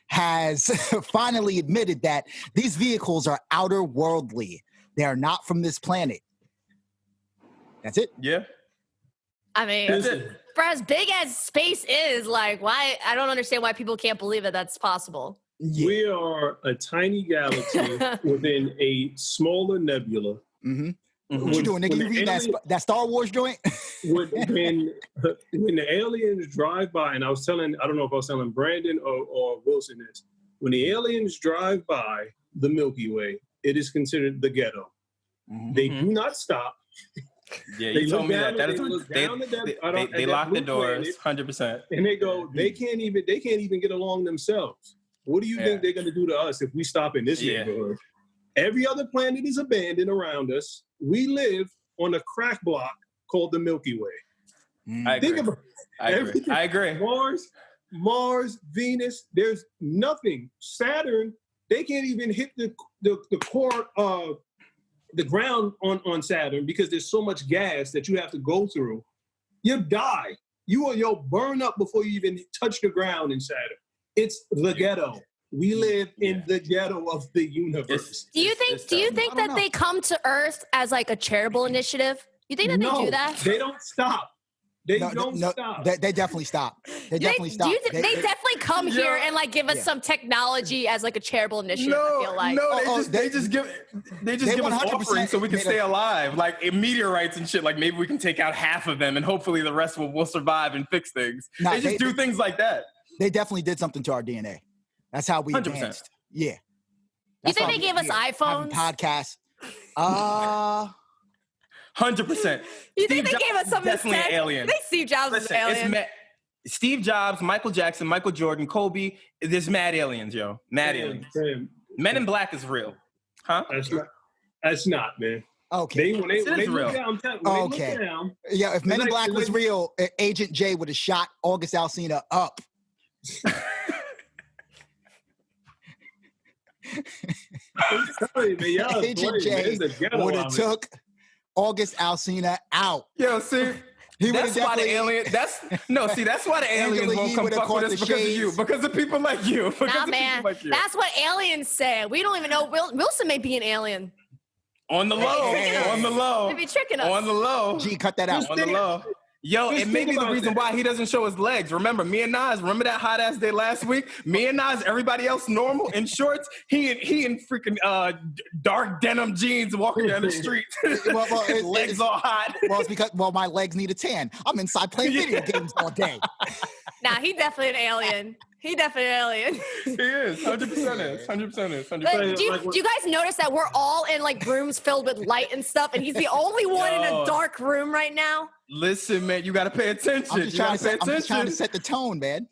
has finally admitted that these vehicles are outer worldly. They are not from this planet. That's it. Yeah. I mean, for as big as space is, like, why? I don't understand why people can't believe that's possible. Yeah. We are a tiny galaxy within a smaller nebula. Mm-hmm. What you doing, nigga? You reading that Star Wars joint? when the aliens drive by, and I don't know if I was telling Brandon or Wilson this, when the aliens drive by the Milky Way, it is considered the ghetto. Mm-hmm. They do not stop. Yeah, you told me that. They lock the doors, 100%. And they go, they can't even get along themselves. What do you think they're going to do to us if we stop in this neighborhood? Every other planet is abandoned around us. We live on a crack block called the Milky Way. I agree. Mars, Venus, there's nothing. Saturn, they can't even hit the core of the ground on Saturn because there's so much gas that you have to go through. You die. You'll burn up before you even touch the ground in Saturn. It's the ghetto. We live in the ghetto of the universe. Do you think that they come to Earth as like a charitable initiative? You think that they do that? They don't stop. They don't stop. They definitely stop. They definitely definitely come here and like give us some technology as like a charitable initiative? I feel like they just give us offerings so we can stay alive, like meteorites and shit. Like maybe we can take out half of them and hopefully the rest will survive and fix things. They just do things like that. They definitely did something to our DNA. That's how we 100%. Advanced. Yeah. You think they gave us iPhones? Podcasts. 100%. You think they gave us something? Definitely an alien. They Steve Jobs is an alien. Steve Jobs, Michael Jackson, Michael Jordan, Kobe. There's mad aliens, yo. Mad aliens. Men in Black is real. Huh? That's not, man. Okay. When they look down, if Men in Black was real, Agent J would have shot August Alsina up. Agent J would have took August Alsina out. Yo, see, that's why the alien. That's why the aliens won't come fuck with us because of you, because of people like you. Nah, man, that's what aliens say. We don't even know. Wilson may be an alien. On the low. They be tricking us. On the low. Gee, cut that out. On the low. Yo, it may be the reason why he doesn't show his legs. Remember, me and Nas, remember that hot ass day last week? Me and Nas, everybody else normal in shorts. He in freaking dark denim jeans walking down the street. His legs all hot. Well, it's because my legs need a tan. I'm inside playing video games all day. Nah, he definitely an alien. He definitely an alien. He is. 100% is. 100% is. 100%. But do you guys notice that we're all in like rooms filled with light and stuff, and he's the only one in a dark room right now? Listen, man, you got to pay attention. I'm just trying to set the tone, man.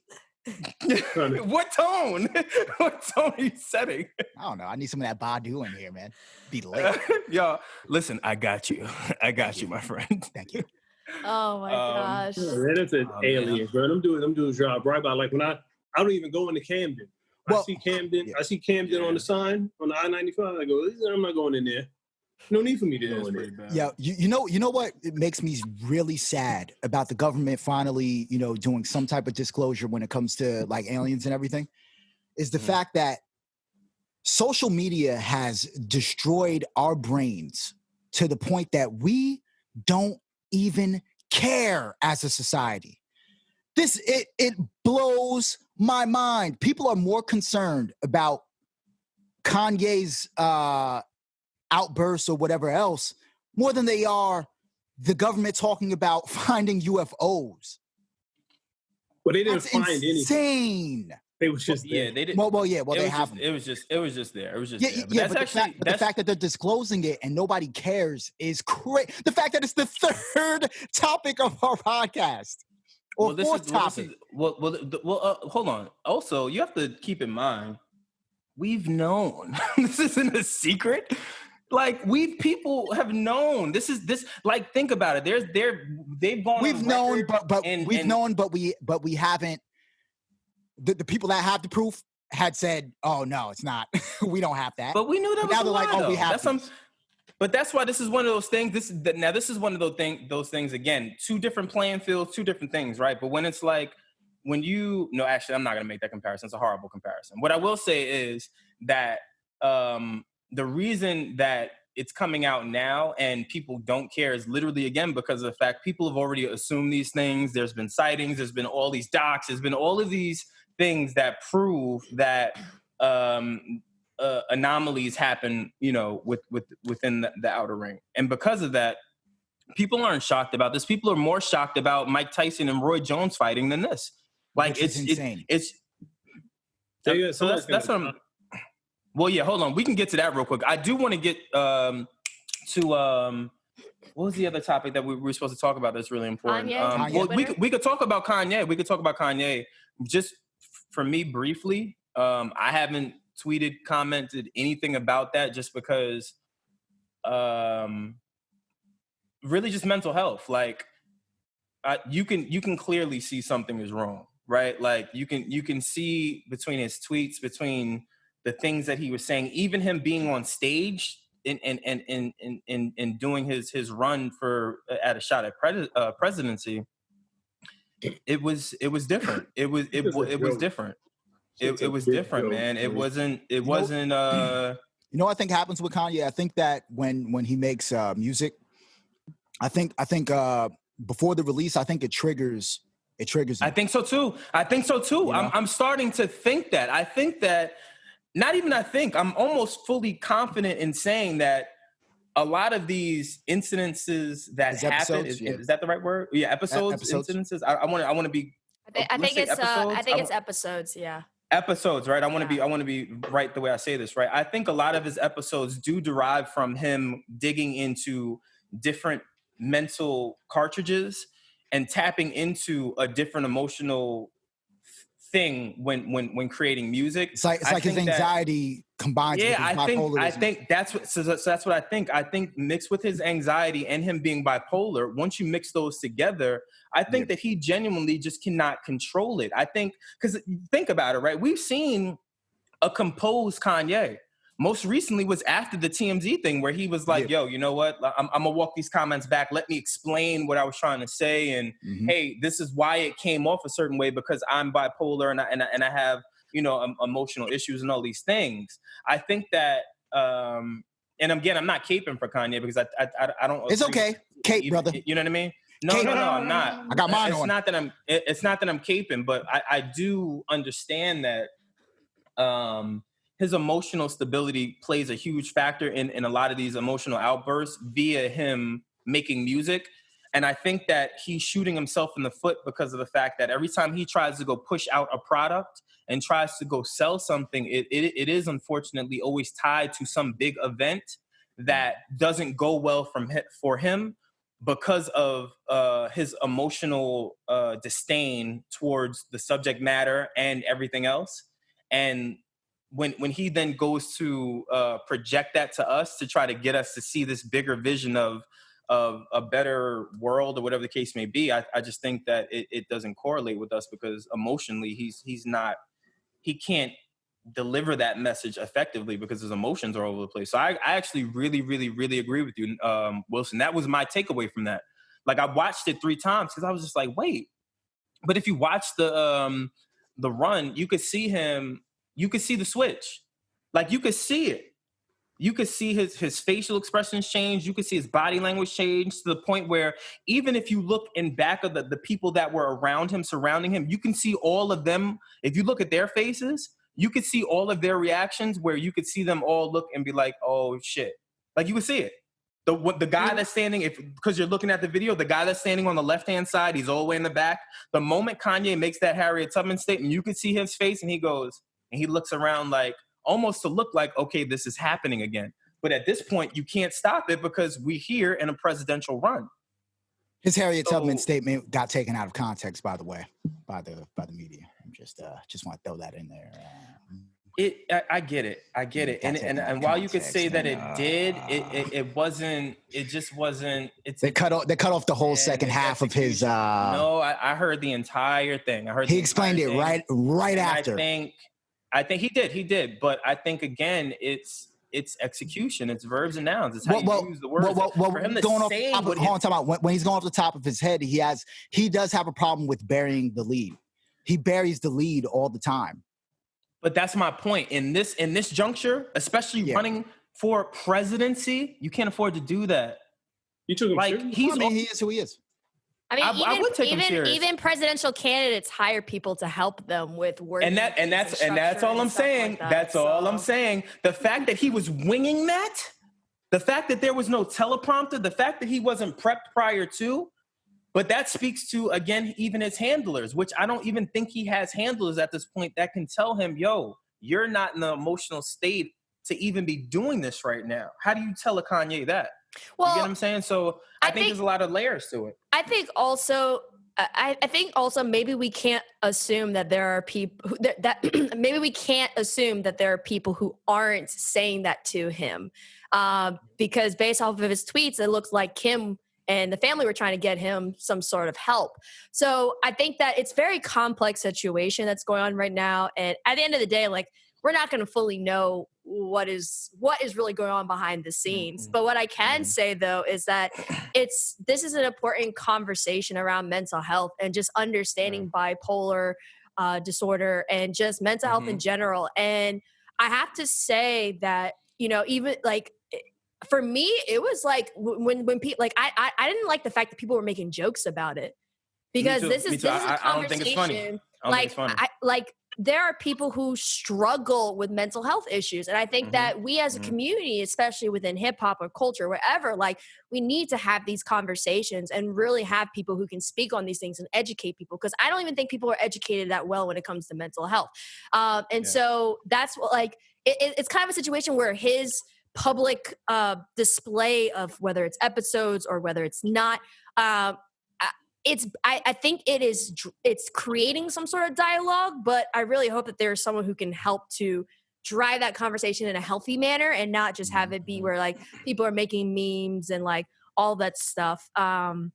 What tone? What tone are you setting? I don't know. I need some of that Badu in here, man. Be late. Yo, listen, I got you. I got you, my friend. Thank you. Oh my gosh. Man, that's an alien, bro. I'm doing job right by. Like when I don't even go into Camden. I see Camden on the sign on the I-95. I go, I'm not going in there. No need for me to go in there. Yeah, you know what? It makes me really sad about the government finally, doing some type of disclosure when it comes to like aliens and everything, is the fact that social media has destroyed our brains to the point that we don't even care as a society. It blows my mind. People are more concerned about Kanye's outbursts or whatever else more than they are the government talking about finding UFOs. But they didn't find anything. Insane. They was just there. Yeah, they did. Well, they have them. It was just there. It was just there. But the fact that they're disclosing it and nobody cares is crazy. The fact that it's the third topic of our podcast. Or fourth topic. Hold on. Also, you have to keep in mind, we've known. This isn't a secret. Like people have known. Like think about it. They've gone. We've known, but we haven't. The people that have the proof had said, "Oh no, it's not. We don't have that." But we knew that but was now a they're lie, like, "Oh, we though. have." But that's why this is one of those things. This is one of those things again. Two different playing fields, two different things, right? But when it's like actually, I'm not gonna make that comparison. It's a horrible comparison. What I will say is that the reason that it's coming out now and people don't care is literally, again, because of the fact people have already assumed these things. There's been sightings. There's been all these docs. There's been all of these things that prove that anomalies happen, within the outer ring. And because of that, people aren't shocked about this. People are more shocked about Mike Tyson and Roy Jones fighting than this. Like, it's insane. So that's what I'm. Well, yeah, hold on. We can get to that real quick. I do want to get to what was the other topic that we were supposed to talk about that's really important? Kanye. Well, we could talk about Kanye. We could talk about Kanye. Just for me, briefly, I haven't tweeted, commented anything about that, just because really just mental health. Like, you can clearly see something is wrong, right? Like, you can see between his tweets, between the things that he was saying, even him being on stage and doing his run at a shot at presidency. It was different. It was different. It was different, man. It wasn't. You know what I think happens with Kanye? I think that when he makes music, I think before the release, I think it triggers him. I think so too. You know? I'm starting to think that. I think that. Not even I'm almost fully confident in saying that a lot of these incidences that happen, is that the right word? Yeah, episodes. Incidences. I want to be. I think it's episodes. Yeah. Episodes, right? I want to be right the way I say this, right? I think a lot of his episodes do derive from him digging into different mental cartridges and tapping into a different emotional thing when creating music. It's like his anxiety combined with his bipolarism. I think that's what I think. I think mixed with his anxiety and him being bipolar, once you mix those together, I think that he genuinely just cannot control it. I think, because think about it, right? We've seen a composed Kanye. Most recently was after the TMZ thing, where he was like, yo, you know what? I'm going to walk these comments back. Let me explain what I was trying to say. And hey, this is why it came off a certain way, because I'm bipolar and I have, emotional issues and all these things. I think that, and again, I'm not caping for Kanye, because I don't. It's okay. Cape, brother. You know what I mean? No, I'm not. I got mine on. It's not that I'm caping, but I do understand that, his emotional stability plays a huge factor in a lot of these emotional outbursts via him making music. And I think that he's shooting himself in the foot because of the fact that every time he tries to go push out a product and tries to go sell something, it is unfortunately always tied to some big event that doesn't go well for him because of his emotional disdain towards the subject matter and everything else. And when he then goes to project that to us to try to get us to see this bigger vision of a better world or whatever the case may be, I just think that it doesn't correlate with us, because emotionally he can't deliver that message effectively because his emotions are all over the place. So I actually really, really, really agree with you, Wylson. That was my takeaway from that. Like, I watched it 3 times because I was just like, wait. But if you watch the run, you could see him. You could see the switch. Like, you could see it. You could see his facial expressions change. You could see his body language change to the point where even if you look in back of the people that were around him, surrounding him, you can see all of them. If you look at their faces, you could see all of their reactions, where you could see them all look and be like, oh, shit. Like, you would see it. The guy that's standing, because you're looking at the video, the guy that's standing on the left-hand side, he's all the way in the back. The moment Kanye makes that Harriet Tubman statement, you could see his face, and he goes, and he looks around like, almost to look like, okay, this is happening again. But at this point, you can't stop it because we're here in a presidential run. His Harriet Tubman statement got taken out of context, by the way, by the media. I'm just want to throw that in there. I get it. And while you could say that it did, it just wasn't. They cut off the whole second half of his. No, I heard the entire thing. He explained it right after. I think he did. But I think, again, it's execution. It's verbs and nouns. It's how you use the words. For him to say what when he's going off the top of his head, he does have a problem with burying the lead. He buries the lead all the time. But that's my point. In this juncture, especially running for presidency, you can't afford to do that. You took him serious? He is who he is. I mean, I would take him serious. Even presidential candidates hire people to help them with words. And that's all I'm saying. That's all I'm saying. The fact that he was winging that, the fact that there was no teleprompter, the fact that he wasn't prepped prior to, but that speaks to, again, even his handlers, which I don't even think he has handlers at this point that can tell him, yo, you're not in the emotional state to even be doing this right now. How do you tell a Kanye that? Well, you get what I'm saying? So I think there's a lot of layers to it. I think also maybe we can't assume that there are people maybe we can't assume that there are people who aren't saying that to him, because based off of his tweets, it looks like Kim and the family were trying to get him some sort of help. So I think that it's a very complex situation that's going on right now. And at the end of the day, like, we're not going to fully know what is really going on behind the scenes. But what I can say, though, is that this is an important conversation around mental health and just understanding bipolar disorder and just mental health in general. And I have to say that, even like, for me, it was like when people, like, I didn't like the fact that people were making jokes about it, because this is a conversation. I don't think it's funny. There are people who struggle with mental health issues. And I think that we as a community, especially within hip hop or culture, wherever, like, we need to have these conversations and really have people who can speak on these things and educate people. Because I don't even think people are educated that well when it comes to mental health. So that's what, like, it's kind of a situation where his public display of whether it's episodes or whether it's not, I think it's creating some sort of dialogue, but I really hope that there's someone who can help to drive that conversation in a healthy manner and not just have it be where, like, people are making memes and, like, all that stuff. And,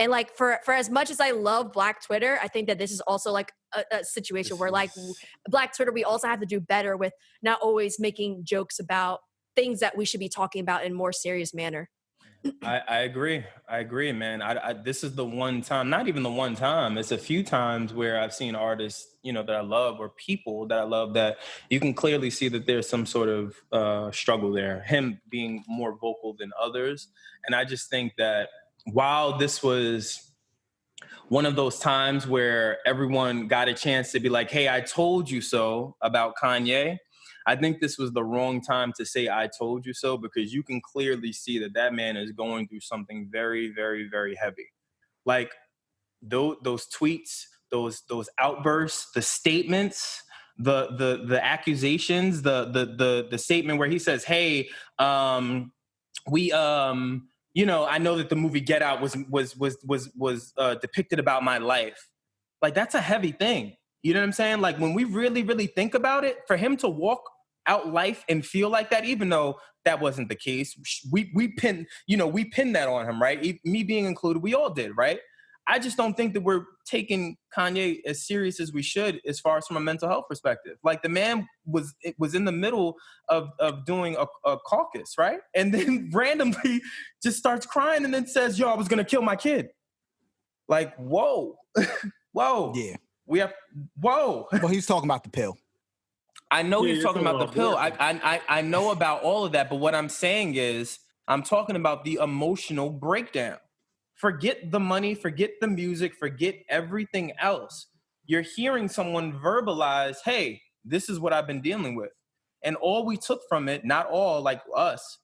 like, for as much as I love Black Twitter, I think that this is also, like, a situation where, like, Black Twitter, we also have to do better with not always making jokes about things that we should be talking about in a more serious manner. I agree, man. This is the one time, not even the one time, it's a few times where I've seen artists, that I love, or people that I love, that you can clearly see that there's some sort of struggle there, him being more vocal than others. And I just think that while this was one of those times where everyone got a chance to be like, hey, I told you so about Kanye, I think this was the wrong time to say I told you so, because you can clearly see that man is going through something very, very, very heavy. Like, those tweets, those outbursts, the statements, the accusations, the statement where he says, hey, I know that the movie Get Out was depicted about my life. Like, that's a heavy thing. You know what I'm saying? Like, when we really, really think about it, for him to walk out life and feel like that, even though that wasn't the case, we pinned that on him, right? Me being included, we all did, right? I just don't think that we're taking Kanye as serious as we should, as far as from a mental health perspective. Like, the man was in the middle of doing a caucus, right? And then randomly just starts crying and then says, yo, I was gonna kill my kid. Like, whoa. Whoa. Yeah. Whoa. Well, he's talking about the pill. I know he's talking about the pill. I know about all of that, but what I'm saying is, I'm talking about the emotional breakdown. Forget the money, forget the music, forget everything else. You're hearing someone verbalize, hey, this is what I've been dealing with. And all we took from it, not all, like us,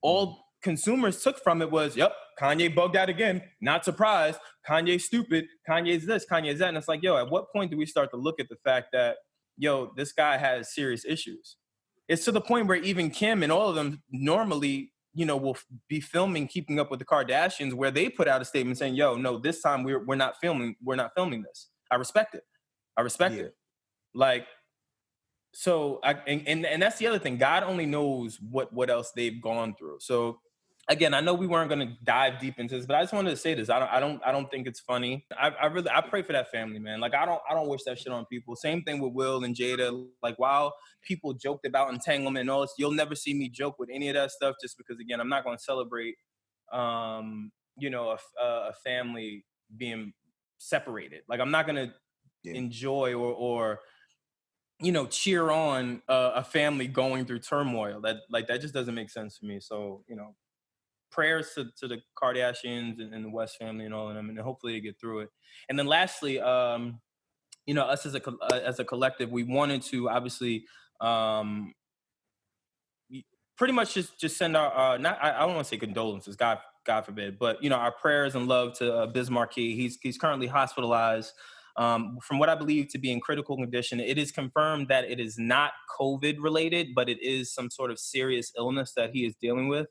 all consumers took from it was, yep, Kanye bugged out again. Not surprised. Kanye's stupid. Kanye's this, Kanye's that. And it's like, yo, at what point do we start to look at the fact that, yo, this guy has serious issues? It's to the point where even Kim and all of them normally, will be filming Keeping Up with the Kardashians, where they put out a statement saying, yo, no, this time we're not filming this. I respect it. It. Like, so and that's the other thing. God only knows what else they've gone through. So again, I know we weren't going to dive deep into this, but I just wanted to say this. I don't think it's funny. I pray for that family, man. Like I don't wish that shit on people. Same thing with Will and Jada. Like while people joked about entanglement and all this, you'll never see me joke with any of that stuff, just because again, I'm not going to celebrate, you know, a family being separated. Like I'm not going to enjoy or you know, cheer on a family going through turmoil. That just doesn't make sense to me. So, you know, prayers to the Kardashians and the West family and all of them, and hopefully they get through it. And then lastly, you know, us as a collective, we wanted to obviously pretty much just send our not I don't want to say condolences, God forbid, but you know, our prayers and love to Biz Markie. He's currently hospitalized. From what I believe to be in critical condition. It is confirmed that it is not COVID related, but it is some sort of serious illness that he is dealing with.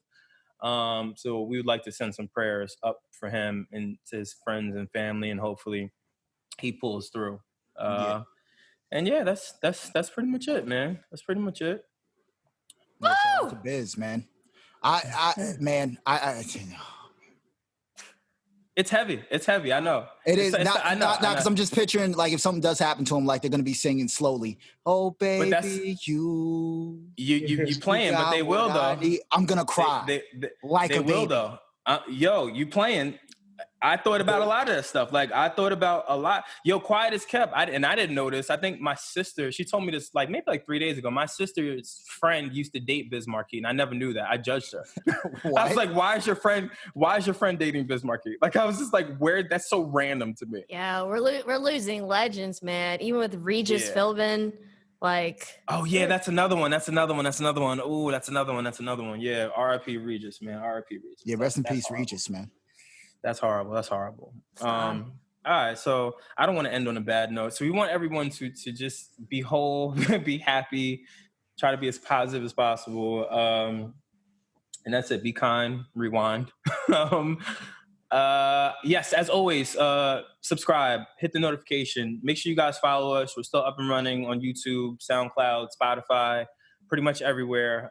So we would like to send some prayers up for him and to his friends and family, and hopefully he pulls through. And yeah, that's pretty much it, man. That's pretty much it. Yeah, shout out to Biz, man. It's heavy. It's heavy. I know. It is not because I'm just picturing like if something does happen to him, like they're gonna be singing slowly. Oh baby, you playing, but they will though. I'm gonna cry. They will though. Yo, you playing? I thought about a lot of that stuff. Like I thought about a lot. Yo, Quiet as Kept. I didn't notice. I think my sister, she told me this like maybe like 3 days ago. My sister's friend used to date Biz Markie, and I never knew that. I judged her. I was like, why is your friend dating Biz Markie? Like I was just like, where? That's so random to me. Yeah, we're losing legends, man. Even with Regis Philbin, like. Oh yeah, that's another one. Ooh, that's another one. Yeah, R.I.P. Regis, man. R.I.P. Regis. Yeah, rest in peace, Regis, man. That's horrible. All right, so I don't want to end on a bad note. So we want everyone to just be whole, be happy, try to be as positive as possible. And that's it. Be kind, rewind. Yes, as always, subscribe, hit the notification. Make sure you guys follow us. We're still up and running on YouTube, SoundCloud, Spotify, pretty much everywhere.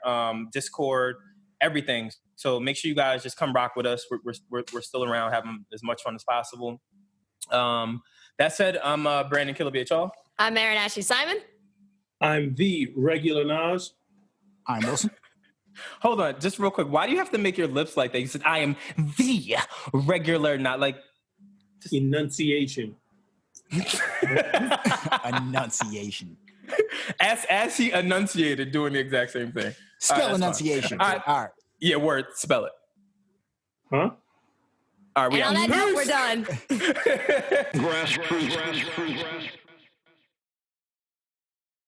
Discord, everything. So make sure you guys just come rock with us. We're still around, having as much fun as possible. That said, I'm Brandon Killabh, y'all. I'm Erin Ashley Simon. I'm the regular Nas. I'm Wylson. Hold on, just real quick. Why do you have to make your lips like that? You said, I am the regular, not like... Enunciation. Enunciation. As he enunciated, doing the exact same thing. Spell enunciation. All right. Yeah, word. Spell it. Huh? All right, and on that note, we're done. Grassroots.